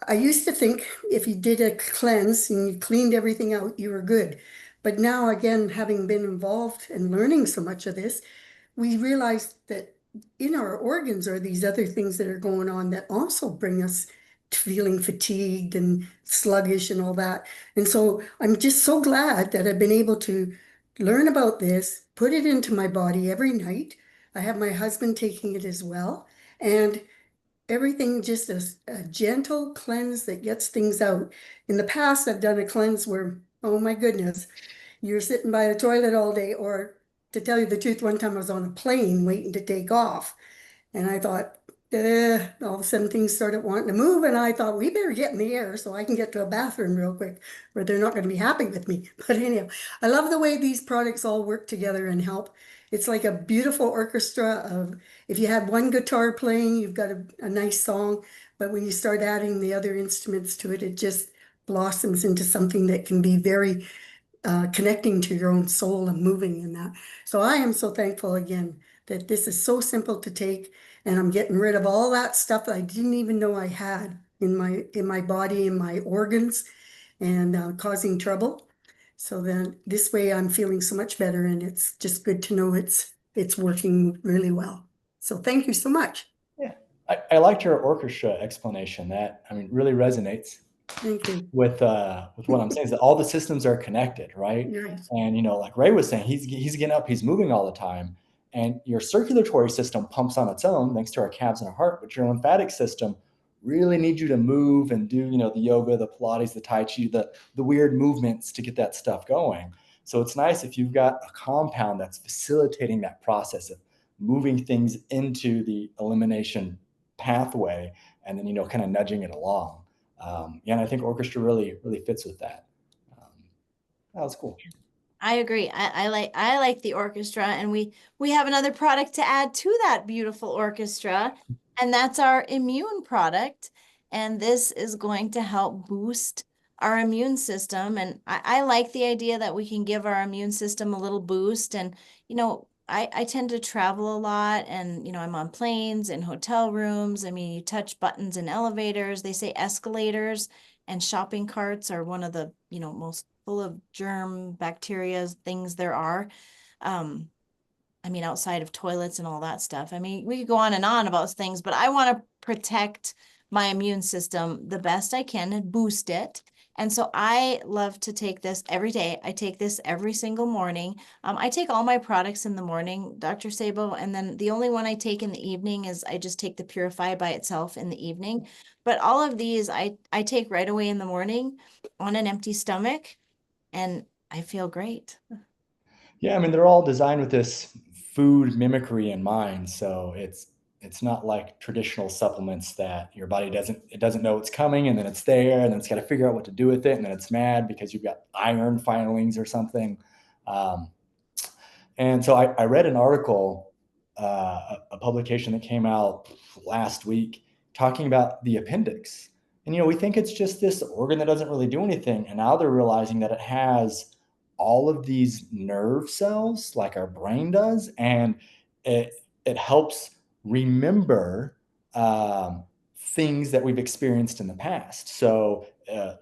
I used to think if you did a cleanse and you cleaned everything out, you were good. But now, again, having been involved and learning so much of this, we realized that in our organs are these other things that are going on that also bring us to feeling fatigued and sluggish and all that. And so I'm just so glad that I've been able to learn about this, put it into my body every night. I have my husband taking it as well. And everything just a gentle cleanse that gets things out. In the past, I've done a cleanse where, oh my goodness, you're sitting by the toilet all day, or to tell you the truth, one time I was on a plane waiting to take off. And I thought, all of a sudden things started wanting to move. And I thought, we better get in the air so I can get to a bathroom real quick where they're not going to be happy with me. But anyhow, I love the way these products all work together and help. It's like a beautiful orchestra of, if you have one guitar playing, you've got a nice song. But when you start adding the other instruments to it, it just blossoms into something that can be very connecting to your own soul and moving in that. So I am so thankful again that this is so simple to take, and I'm getting rid of all that stuff that I didn't even know I had in my body, in my organs, and causing trouble. So then this way I'm feeling so much better, and it's just good to know it's working really well. So thank you so much. Yeah, I liked your orchestra explanation. That, I mean, really resonates Thank you. with what I'm saying, is that all the systems are connected, right? Nice. And like Ray was saying, he's getting up, he's moving all the time, and your circulatory system pumps on its own thanks to our calves and our heart, but your lymphatic system really needs you to move and do the yoga, the Pilates, the Tai Chi, the weird movements to get that stuff going. So it's nice if you've got a compound that's facilitating that process of moving things into the elimination pathway, and then kind of nudging it along. Yeah, and I think orchestra really fits with that. That was cool. I agree. I like the orchestra, and we have another product to add to that beautiful orchestra, and that's our immune product. And this is going to help boost our immune system. And I like the idea that we can give our immune system a little boost. And I tend to travel a lot, and I'm on planes and hotel rooms. I mean, you touch buttons in elevators. They say escalators and shopping carts are one of the most full of germ bacteria things there are. I mean, outside of toilets and all that stuff. I mean, we could go on and on about things, but I want to protect my immune system the best I can and boost it. And so I love to take this every day. I take this every single morning. I take all my products in the morning, Dr. Sabo, and then the only one I take in the evening is I just take the Purify by itself in the evening. But all of these I take right away in the morning on an empty stomach, and I feel great. Yeah, I mean, they're all designed with this food mimicry in mind. So it's not like traditional supplements that your body doesn't know it's coming, and then it's there, and then it's got to figure out what to do with it, and then it's mad because you've got iron filings or something. Um, and so I read an article, a publication that came out last week, talking about the appendix. And we think it's just this organ that doesn't really do anything, and now they're realizing that it has all of these nerve cells like our brain does, and it helps remember things that we've experienced in the past. So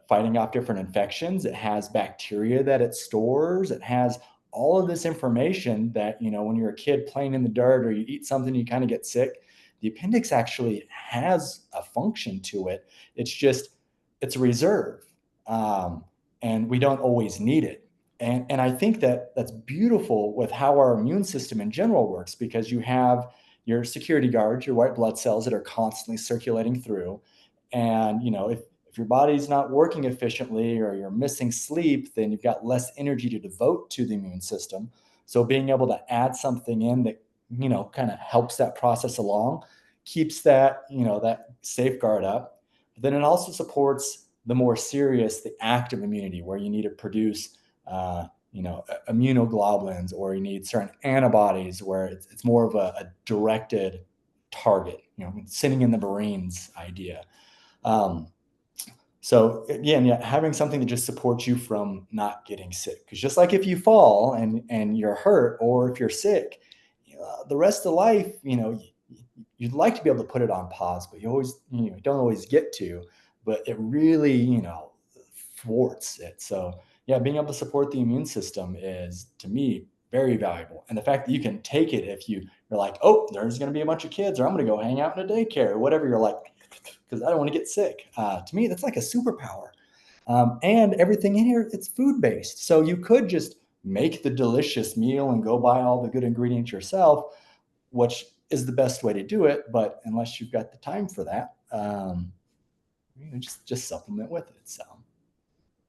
fighting off different infections, it has bacteria that it stores, it has all of this information that when you're a kid playing in the dirt or you eat something, you kind of get sick. The appendix actually has a function to it. It's a reserve, and we don't always need it. And I think that's beautiful with how our immune system in general works, because you have your security guards, your white blood cells that are constantly circulating through. And if your body's not working efficiently or you're missing sleep, then you've got less energy to devote to the immune system. So being able to add something in that kind of helps that process along, keeps that that safeguard up. But then it also supports the more serious, the active immunity, where you need to produce immunoglobulins, or you need certain antibodies where it's more of a directed target, sitting in the Marines idea. So again, yeah, having something that just supports you from not getting sick. Because just like if you fall and you're hurt, or if you're sick, the rest of life, you'd like to be able to put it on pause, but you always, don't always get to. But it really, thwarts it. So yeah, being able to support the immune system is, to me, very valuable. And the fact that you can take it if you're like, oh, there's going to be a bunch of kids, or I'm going to go hang out in a daycare, or whatever, you're like, because I don't want to get sick. To me, that's like a superpower. And everything in here, it's food based. So you could just make the delicious meal and go buy all the good ingredients yourself, which is the best way to do it. But unless you've got the time for that, just supplement with it. So.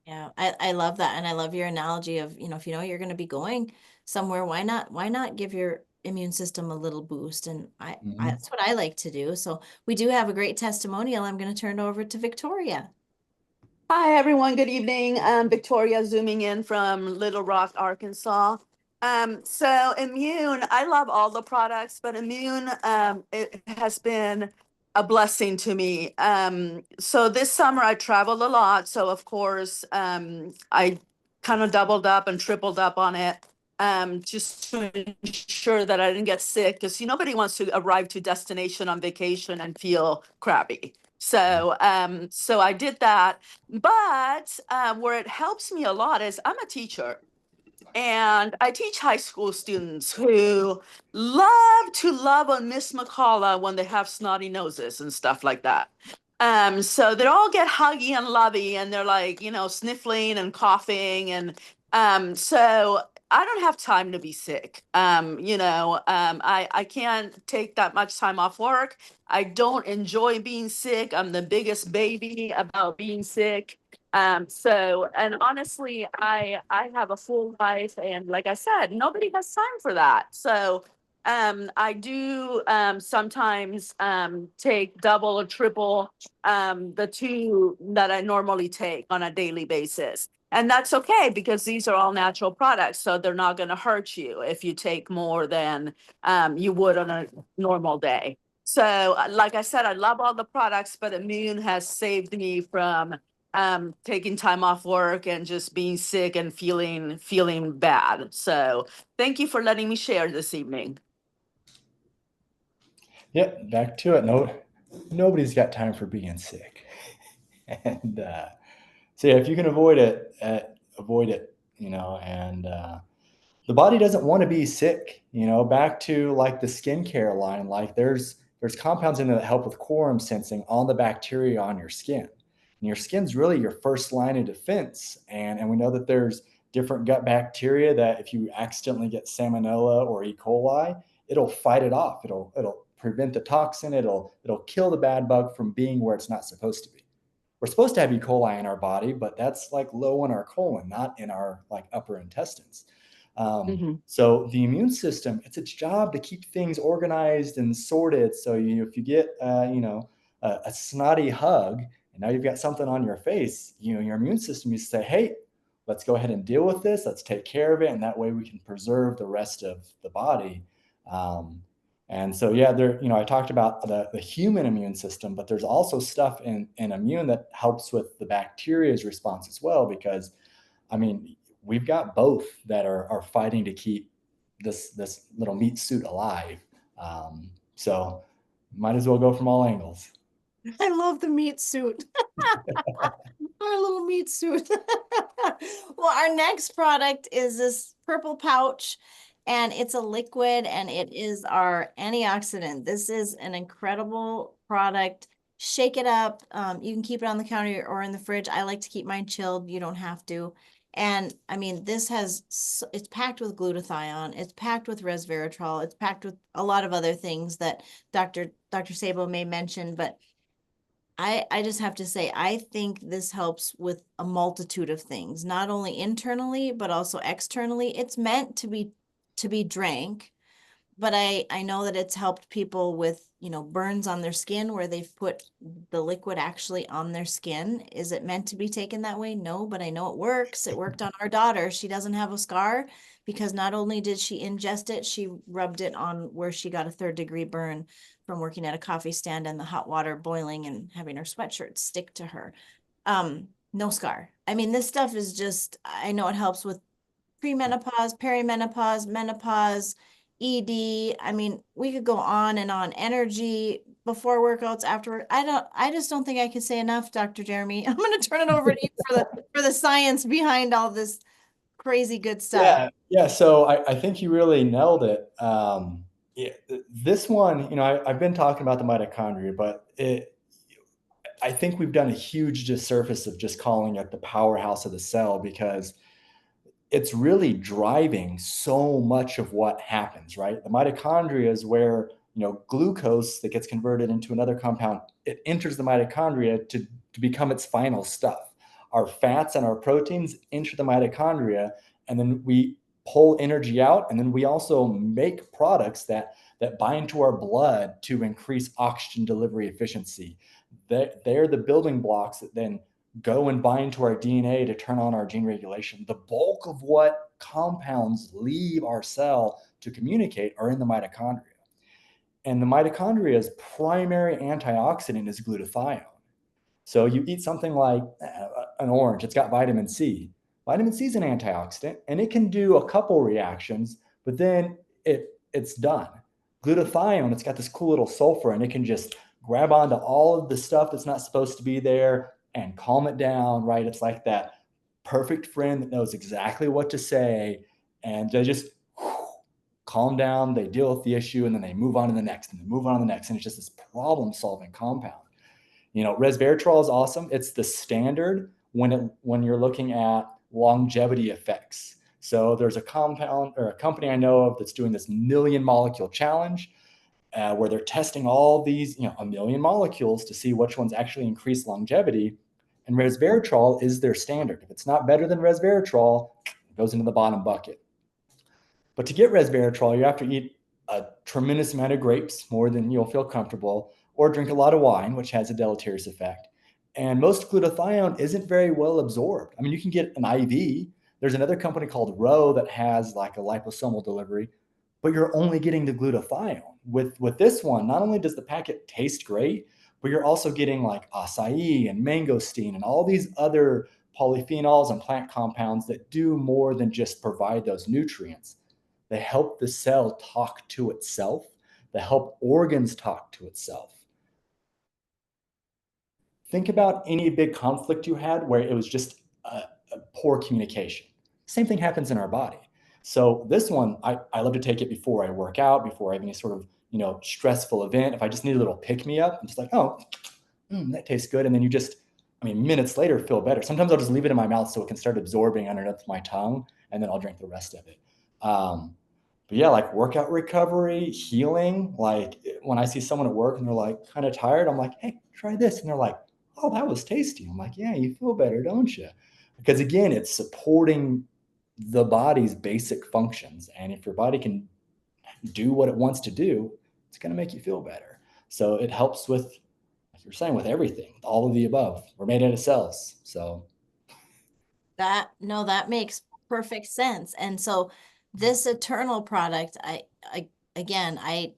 Yeah, I love that. And I love your analogy of, if you're going to be going somewhere, why not give your immune system a little boost? And that's what I like to do. So we do have a great testimonial. I'm going to turn it over to Victoria. Hi, everyone. Good evening. I'm Victoria, zooming in from Little Rock, Arkansas. So Immune, I love all the products, but Immune, it has been a blessing to me. So this summer I traveled a lot. So of course, I kind of doubled up and tripled up on it, just to ensure that I didn't get sick, because nobody wants to arrive to destination on vacation and feel crappy. So so I did that. But where it helps me a lot is I'm a teacher. And I teach high school students who love to love on Miss McCullough when they have snotty noses and stuff like that. So they all get huggy and lovey, and they're like, sniffling and coughing. And so I don't have time to be sick. I can't take that much time off work. I don't enjoy being sick. I'm the biggest baby about being sick. And honestly, I have a full life, and like I said, nobody has time for that. So I do sometimes take double or triple the two that I normally take on a daily basis. And that's okay, because these are all natural products, so they're not going to hurt you if you take more than you would on a normal day. So like I said, I love all the products, but Immune has saved me from taking time off work and just being sick and feeling bad. So thank you for letting me share this evening. Yep, back to it. Nobody's got time for being sick. And so yeah, if you can avoid it, avoid it, and the body doesn't want to be sick, back to like the skincare line, like there's compounds in there that help with quorum sensing on the bacteria on your skin. And your skin's really your first line of defense. And we know that there's different gut bacteria that if you accidentally get salmonella or E. coli, it'll fight it off. It'll prevent the toxin. It'll kill the bad bug from being where it's not supposed to be. We're supposed to have E. coli in our body, but that's like low in our colon, not in our like upper intestines. So the immune system, it's its job to keep things organized and sorted. So if you get, a snotty hug, and now you've got something on your face, your immune system used to say, hey, let's go ahead and deal with this. Let's take care of it. And that way we can preserve the rest of the body. And so, yeah, I talked about the human immune system, but there's also stuff in immune that helps with the bacteria's response as well, because, we've got both that are fighting to keep this little meat suit alive. So might as well go from all angles. I love the meat suit. Our little meat suit. Well, our next product is this purple pouch, and it's a liquid, and it is our antioxidant. This is an incredible product. Shake it up. You can keep it on the counter or in the fridge. I like to keep mine chilled. You don't have to. And this it's packed with glutathione. It's packed with resveratrol. It's packed with a lot of other things that Dr. Sabo may mention, but I just have to say, I think this helps with a multitude of things, not only internally, but also externally. It's meant to be drank, but I know that it's helped people with, burns on their skin where they've put the liquid actually on their skin. Is it meant to be taken that way? No, but I know it works. It worked on our daughter. She doesn't have a scar because not only did she ingest it, she rubbed it on where she got a 3rd-degree burn from working at a coffee stand and the hot water boiling and having her sweatshirt stick to her. No scar. This stuff is just, I know it helps with premenopause, perimenopause, menopause, ED. We could go on and on. Energy before workouts, afterward. I just don't think I can say enough, Dr. Jeremy. I'm going to turn it over to you for the science behind all this crazy good stuff. Yeah. So I think you really nailed it. This one, I've been talking about the mitochondria, but I think we've done a huge disservice of just calling it the powerhouse of the cell, because it's really driving so much of what happens, right? The mitochondria is where, glucose that gets converted into another compound, it enters the mitochondria to become its final stuff. Our fats and our proteins enter the mitochondria, and then we pull energy out, and then we also make products that bind to our blood to increase oxygen delivery efficiency. They're the building blocks that then go and bind to our DNA to turn on our gene regulation. The bulk of what compounds leave our cell to communicate are in the mitochondria. And the mitochondria's primary antioxidant is glutathione. So you eat something like an orange, it's got vitamin C. Vitamin C is an antioxidant, and it can do a couple reactions, but then it's done. Glutathione, it's got this cool little sulfur, and it can just grab onto all of the stuff that's not supposed to be there and calm it down, right? It's like that perfect friend that knows exactly what to say, and they just calm down, they deal with the issue, and then they move on to the next, and they move on to the next, and it's just this problem-solving compound. Resveratrol is awesome. It's the standard when you're looking at longevity effects. So there's a compound or a company I know of that's doing this 1,000,000 molecule challenge, where they're testing all these, 1,000,000 molecules to see which ones actually increase longevity. And resveratrol is their standard. If it's not better than resveratrol, it goes into the bottom bucket. But to get resveratrol, you have to eat a tremendous amount of grapes, more than you'll feel comfortable, or drink a lot of wine, which has a deleterious effect. And most glutathione isn't very well absorbed. I mean, you can get an IV. There's another company called Roe that has like a liposomal delivery, but you're only getting the glutathione. With this one, not only does the packet taste great, but you're also getting like acai and mangosteen and all these other polyphenols and plant compounds that do more than just provide those nutrients. They help the cell talk to itself. They help organs talk to itself. Think about any big conflict you had where it was just a poor communication. Same thing happens in our body. So this one, I love to take it before I work out, before I have any sort of stressful event. If I just need a little pick me up, I'm just like, oh, that tastes good. And then minutes later feel better. Sometimes I'll just leave it in my mouth so it can start absorbing underneath my tongue, and then I'll drink the rest of it. But yeah, like workout recovery, healing. Like when I see someone at work and they're like kind of tired, I'm like, hey, try this. And they're like, oh, that was tasty. I'm like, yeah, you feel better, don't you? Because again, it's supporting the body's basic functions. And if your body can do what it wants to do, it's going to make you feel better. So it helps with, like you're saying, with everything, with all of the above. We're made out of cells. So that makes perfect sense. And so this Eternal product, again, I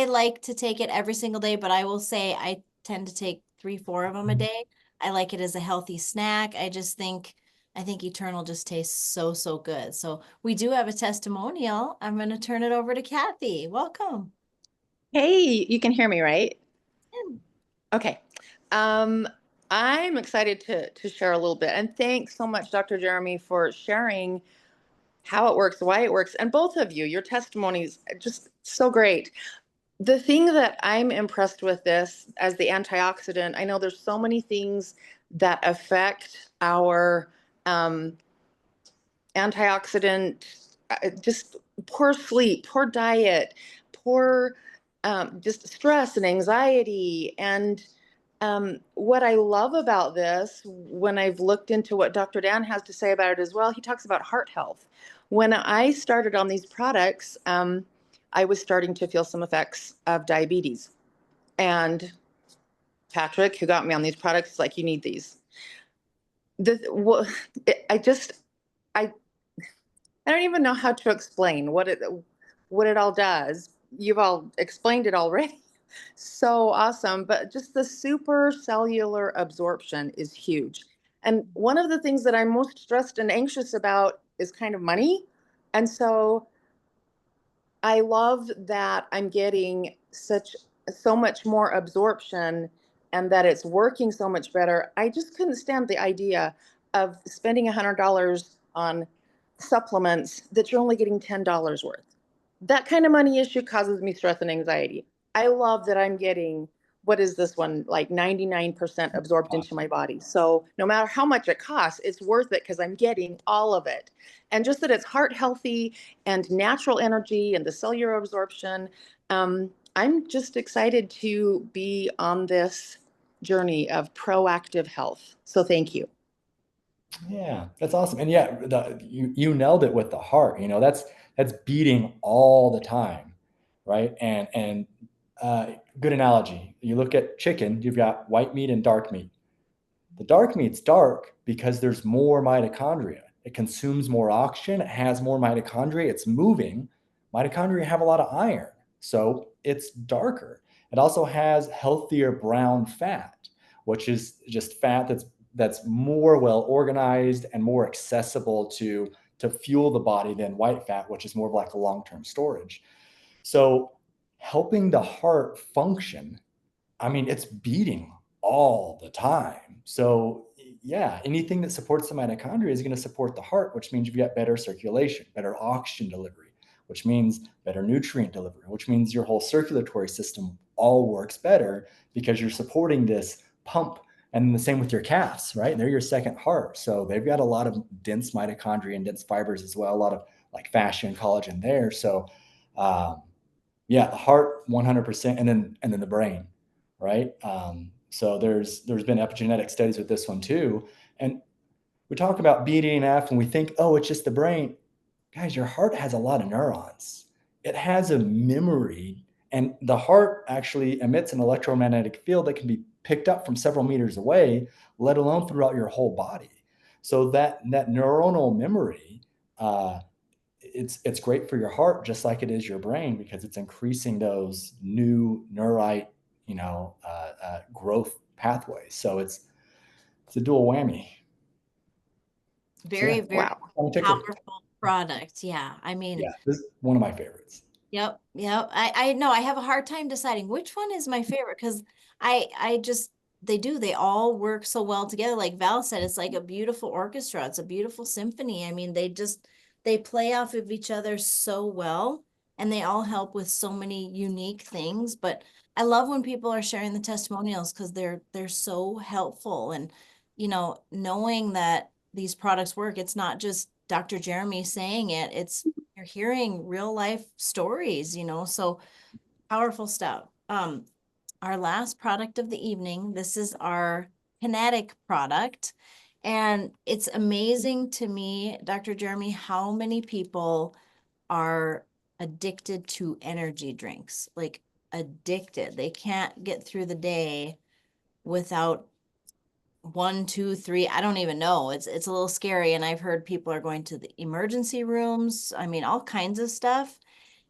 like to take it every single day, but I will say I tend to take 3-4 of them a day. I like it as a healthy snack. I think Eternal just tastes so, so good. So we do have a testimonial. I'm going to turn it over to Kathy. Welcome. Hey, you can hear me, right? Yeah. Okay. I'm excited to share a little bit. And thanks so much, Dr. Jeremy, for sharing how it works, why it works. And both of you, your testimonies, just so great. The thing that I'm impressed with this as the antioxidant, I know there's so many things that affect our antioxidant, just poor sleep, poor diet, poor just stress and anxiety. And what I love about this, when I've looked into what Dr. Dan has to say about it as well, he talks about heart health. When I started on these products, I was starting to feel some effects of diabetes. And Patrick, who got me on these products, is like, you need these. I don't even know how to explain what it all does. You've all explained it already. So awesome. But just the super cellular absorption is huge. And one of the things that I'm most stressed and anxious about is kind of money. And so I love that I'm getting so much more absorption and that it's working so much better. I just couldn't stand the idea of spending $100 on supplements that you're only getting $10 worth. That kind of money issue causes me stress and anxiety. I love that I'm getting, what is this one, like 99% absorbed into my body. So no matter how much it costs, it's worth it because I'm getting all of it. And just that it's heart healthy and natural energy and the cellular absorption. I'm just excited to be on this journey of proactive health. So thank you. yeah, that's awesome. And yeah, you nailed it with the heart. That's beating all the time, right? And good analogy. You look at chicken, you've got white meat and dark meat. The dark meat's dark because there's more mitochondria. It consumes more oxygen. It has more mitochondria. It's moving. Mitochondria have a lot of iron, so it's darker. It also has healthier brown fat, which is just fat that's that's more well organized and more accessible to fuel the body than white fat, which is more of like a long-term storage. So helping the heart function, I mean, it's beating all the time. So yeah, anything that supports the mitochondria is going to support the heart, which means you've got better circulation, better oxygen delivery, which means better nutrient delivery, which means your whole circulatory system all works better because you're supporting this pump. And the same with your calves, right? They're your second heart. So they've got a lot of dense mitochondria and dense fibers as well, a lot of like fascia and collagen there. So yeah, the heart 100%, and then the brain, right? So there's been epigenetic studies with this one too. And we talk about BDNF and we think, oh, it's just the brain. Guys, your heart has a lot of neurons. It has a memory, and the heart actually emits an electromagnetic field that can be picked up from several meters away, let alone throughout your whole body. So that neuronal memory, it's great for your heart, just like it is your brain, because it's increasing those new neurite, growth pathways. So it's a dual whammy. Very, Yeah. very Wow. powerful product. Yeah. I mean, Yeah, this is one of my favorites. yep. I know I have a hard time deciding which one is my favorite because I just they all work so well together. Like Val said, it's like a beautiful orchestra. It's a beautiful symphony. I mean, they play off of each other so well, and they all help with so many unique things. But I love when people are sharing the testimonials because they're so helpful. And knowing that these products work, it's not just Dr. Jeremy saying it, it's you're hearing real life stories, so powerful stuff. Our last product of the evening, this is our kinetic product. And it's amazing to me, Dr. Jeremy, how many people are addicted to energy drinks, like addicted. They can't get through the day without one, two, three, I don't even know. It's a little scary. And I've heard people are going to the emergency rooms. I mean, all kinds of stuff.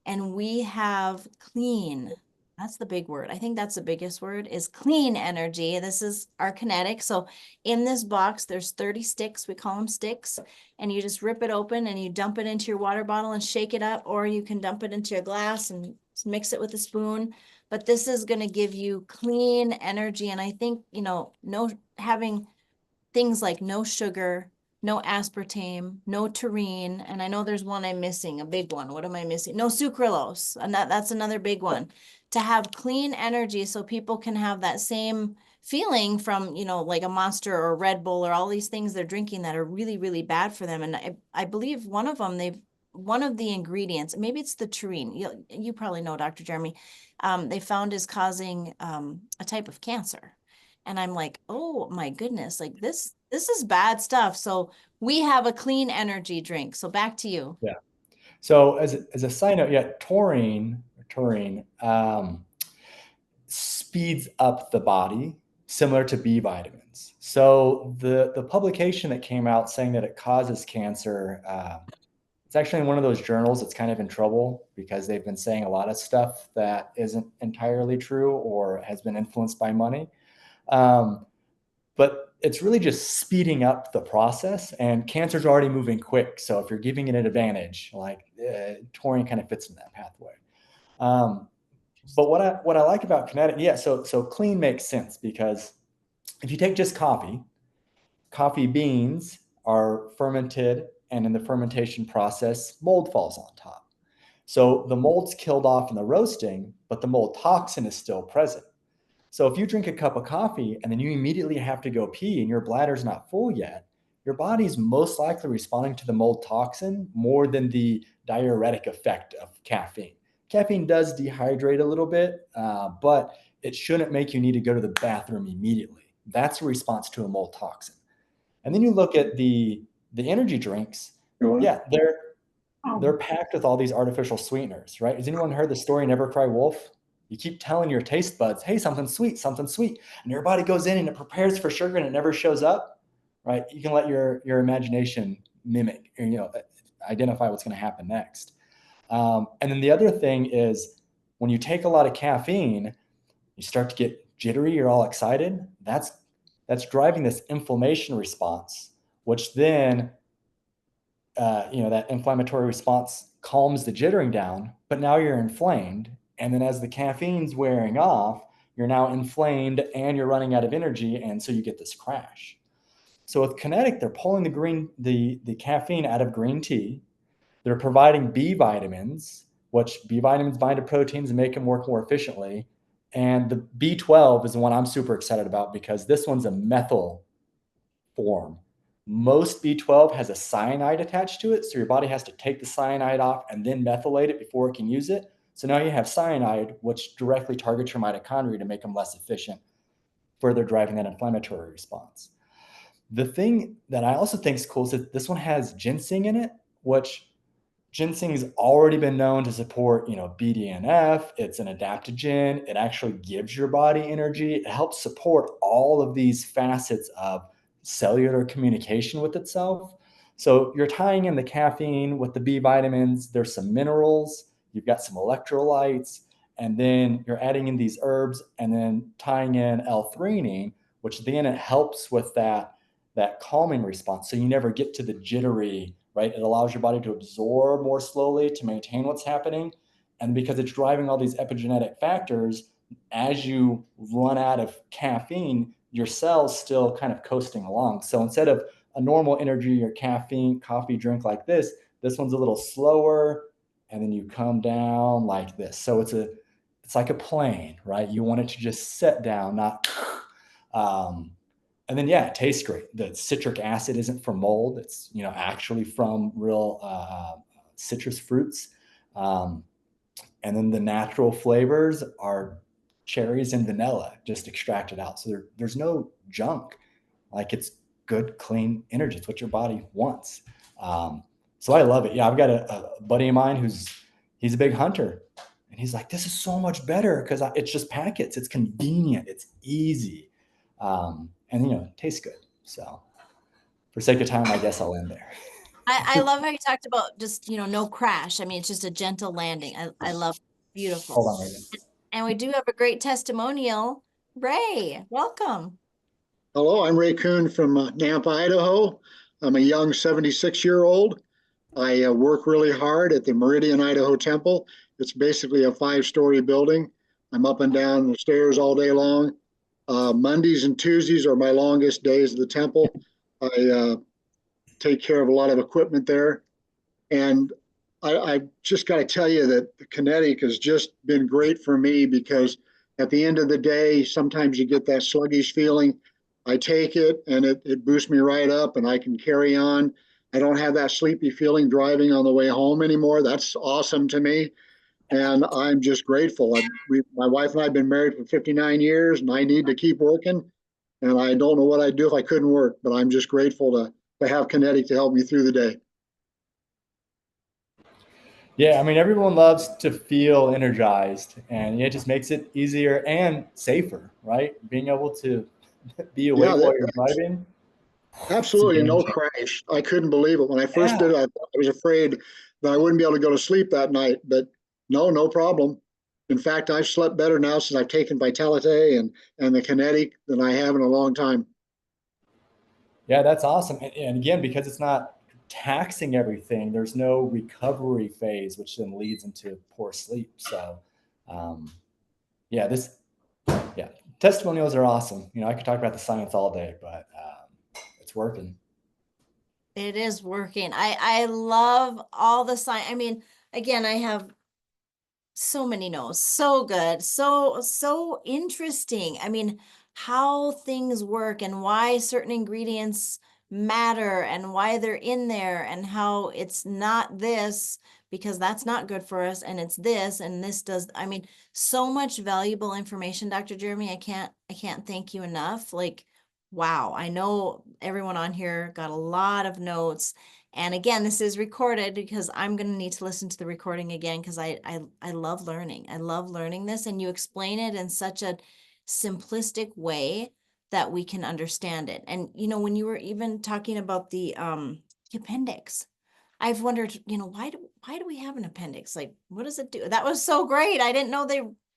And we have clean. That's the big word. I think that's the biggest word is clean energy. This is our kinetic. So in this box, there's 30 sticks. We call them sticks. And you just rip it open and you dump it into your water bottle and shake it up, or you can dump it into your glass and mix it with a spoon. But this is going to give you clean energy. And I think, no having things like no sugar, no aspartame, no taurine, and I know there's one I'm missing, a big one. What am I missing? No sucralose, and that's another big one. To have clean energy so people can have that same feeling from, like a Monster or Red Bull or all these things they're drinking that are really, really bad for them. And I believe one of them, one of the ingredients, maybe it's the taurine, you probably know, Dr. Jeremy, they found is causing a type of cancer. And I'm like, oh my goodness, like this is bad stuff. So we have a clean energy drink. So back to you. Yeah. So as a side note, yeah, taurine speeds up the body, similar to B vitamins. So the publication that came out saying that it causes cancer, it's actually in one of those journals that's kind of in trouble because they've been saying a lot of stuff that isn't entirely true or has been influenced by money. But it's really just speeding up the process, and cancer's already moving quick. So if you're giving it an advantage, like taurine kind of fits in that pathway. But what I like about kinetic, yeah, so clean makes sense because if you take just coffee beans are fermented, and in the fermentation process, mold falls on top. So the mold's killed off in the roasting, but the mold toxin is still present. So if you drink a cup of coffee and then you immediately have to go pee and your bladder's not full yet, your body's most likely responding to the mold toxin more than the diuretic effect of caffeine. Caffeine does dehydrate a little bit, but it shouldn't make you need to go to the bathroom immediately. That's a response to a mold toxin. And then you look at the energy drinks. Yeah, they're packed with all these artificial sweeteners, right? Has anyone heard the story Never Cry Wolf? You keep telling your taste buds, hey, something sweet, and your body goes in and it prepares for sugar and it never shows up, right? You can let your imagination mimic, or, identify what's going to happen next. And then the other thing is when you take a lot of caffeine, you start to get jittery, you're all excited. That's that's driving this inflammation response, which then, that inflammatory response calms the jittering down, but now you're inflamed. And then as the caffeine's wearing off, you're now inflamed and you're running out of energy. And so you get this crash. So with Kinetic, they're pulling the caffeine out of green tea. They're providing B vitamins, which B vitamins bind to proteins and make them work more efficiently. And the B12 is the one I'm super excited about because this one's a methyl form. Most B12 has a cyanide attached to it, so your body has to take the cyanide off and then methylate it before it can use it. So now you have cyanide, which directly targets your mitochondria to make them less efficient, further driving that inflammatory response. The thing that I also think is cool is that this one has ginseng in it, which ginseng's already been known to support, BDNF. It's an adaptogen. It actually gives your body energy. It helps support all of these facets of cellular communication with itself. So you're tying in the caffeine with the B vitamins. There's some minerals. You've got some electrolytes, and then you're adding in these herbs, and then tying in L-threonine, which then it helps with that calming response. So you never get to the jittery, right? It allows your body to absorb more slowly to maintain what's happening. And because it's driving all these epigenetic factors, as you run out of caffeine, your cells still kind of coasting along. So instead of a normal energy or caffeine coffee drink like this one's a little slower, and then you come down like this. So it's like a plane, right? You want it to just set down, not and then, yeah, it tastes great. The citric acid isn't from mold. It's, actually from real citrus fruits. And then the natural flavors are cherries and vanilla just extracted out. So there's no junk. Like, it's good, clean energy. It's what your body wants. So I love it. Yeah, I've got a buddy of mine he's a big hunter. And he's like, this is so much better because it's just packets. It's convenient. It's easy. And it tastes good. So for sake of time, I guess I'll end there. I love how you talked about just, no crash. I mean, it's just a gentle landing. I love it. Beautiful. Hold on, Reagan. And we do have a great testimonial. Ray, welcome. Hello, I'm Ray Kuhn from Nampa, Idaho. I'm a young 76-year-old. I work really hard at the Meridian Idaho Temple. It's basically a 5-story building. I'm up and down the stairs all day long. Mondays and Tuesdays are my longest days at the temple. I take care of a lot of equipment there. And I just got to tell you that the Kinetic has just been great for me because at the end of the day, sometimes you get that sluggish feeling. I take it and it boosts me right up and I can carry on. I don't have that sleepy feeling driving on the way home anymore. That's awesome to me. And I'm just grateful. My wife and I have been married for 59 years and I need to keep working. And I don't know what I'd do if I couldn't work, but I'm just grateful to have Kinetic to help me through the day. Yeah, I mean, everyone loves to feel energized, and it just makes it easier and safer, right? Being able to be awake while you're driving. Absolutely no crash. I couldn't believe it. When I first did it, I was afraid that I wouldn't be able to go to sleep that night, but no problem. In fact, I've slept better now since I've taken Vitality and the Kinetic than I have in a long time. Yeah, that's awesome. And again, because it's not taxing everything, there's no recovery phase, which then leads into poor sleep. So, testimonials are awesome. I could talk about the science all day, but it's working. It is working. I love all the sign. I mean, again, I have so many no's. So good. So interesting. I mean, how things work and why certain ingredients matter and why they're in there and how it's not this because that's not good for us and it's this and this does. I mean, so much valuable information, Dr. Jeremy. I can't thank you enough. Like, wow. I know everyone on here got a lot of notes. And again, this is recorded because I'm going to need to listen to the recording again because I love learning. I love learning this, and you explain it in such a simplistic way that we can understand it. And when you were even talking about the appendix, I've wondered, why do we have an appendix? Like, what does it do? That was so great. I didn't know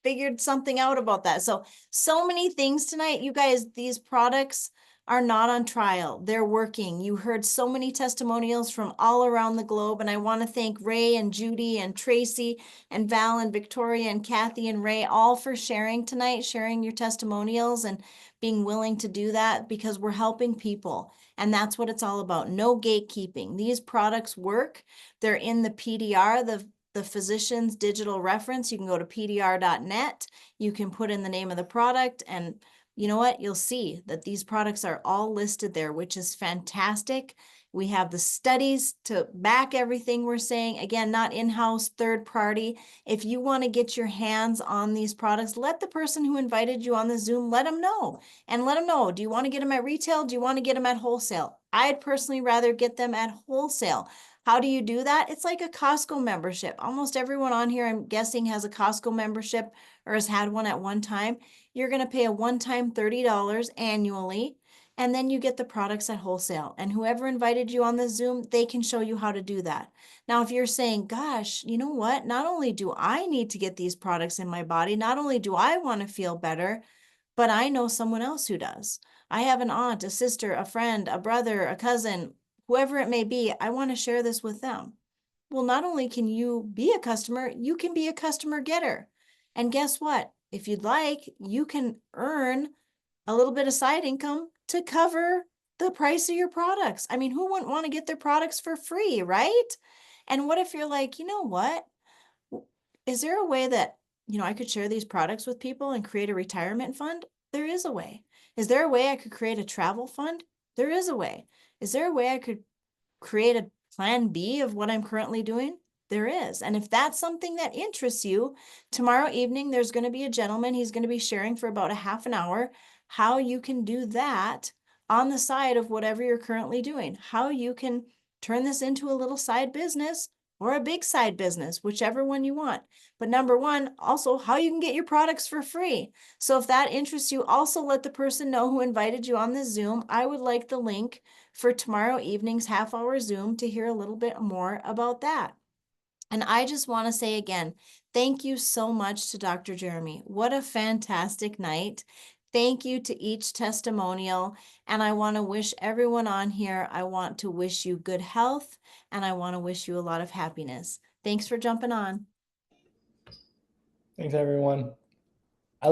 figured something out about that. So many things tonight. You guys, these products are not on trial. They're working. You heard so many testimonials from all around the globe. And I want to thank Ray and Judy and Tracy and Val and Victoria and Kathy and Ray all for sharing tonight, sharing your testimonials and being willing to do that, because we're helping people. And that's what it's all about. No gatekeeping. These products work. They're in the PDR, the physician's digital reference. You can go to pdr.net. You can put in the name of the product, and you know what? You'll see that these products are all listed there, which is fantastic. We have the studies to back everything we're saying. Again, not in-house, third party. If you want to get your hands on these products, let the person who invited you on the Zoom, let them know. And let them know, do you want to get them at retail? Do you want to get them at wholesale? I'd personally rather get them at wholesale. How do you do that? It's like a Costco membership. Almost everyone on here, I'm guessing, has a Costco membership or has had one at one time. You're going to pay a one-time $30 annually, and then you get the products at wholesale. And whoever invited you on the Zoom, they can show you how to do that. Now, if you're saying, gosh, you know what? Not only do I need to get these products in my body, not only do I want to feel better, but I know someone else who does. I have an aunt, a sister, a friend, a brother, a cousin, whoever it may be. I want to share this with them. Well, not only can you be a customer, you can be a customer getter. And guess what? If you'd like, you can earn a little bit of side income to cover the price of your products. I mean, who wouldn't want to get their products for free, right? And what if you're like, you know what? Is there a way that, I could share these products with people and create a retirement fund? There is a way. Is there a way I could create a travel fund? There is a way. Is there a way I could create a plan B of what I'm currently doing? There is. And if that's something that interests you, tomorrow evening, there's going to be a gentleman. He's going to be sharing for about a half an hour how you can do that on the side of whatever you're currently doing, how you can turn this into a little side business or a big side business, whichever one you want. But number one, also how you can get your products for free. So if that interests you, also let the person know who invited you on the Zoom. I would like the link for tomorrow evening's half-hour Zoom to hear a little bit more about that. And I just want to say again, thank you so much to Dr. Jeremy. What a fantastic night. Thank you to each testimonial. And I want to wish everyone on here, I want to wish you good health, and I want to wish you a lot of happiness. Thanks for jumping on. Thanks, everyone.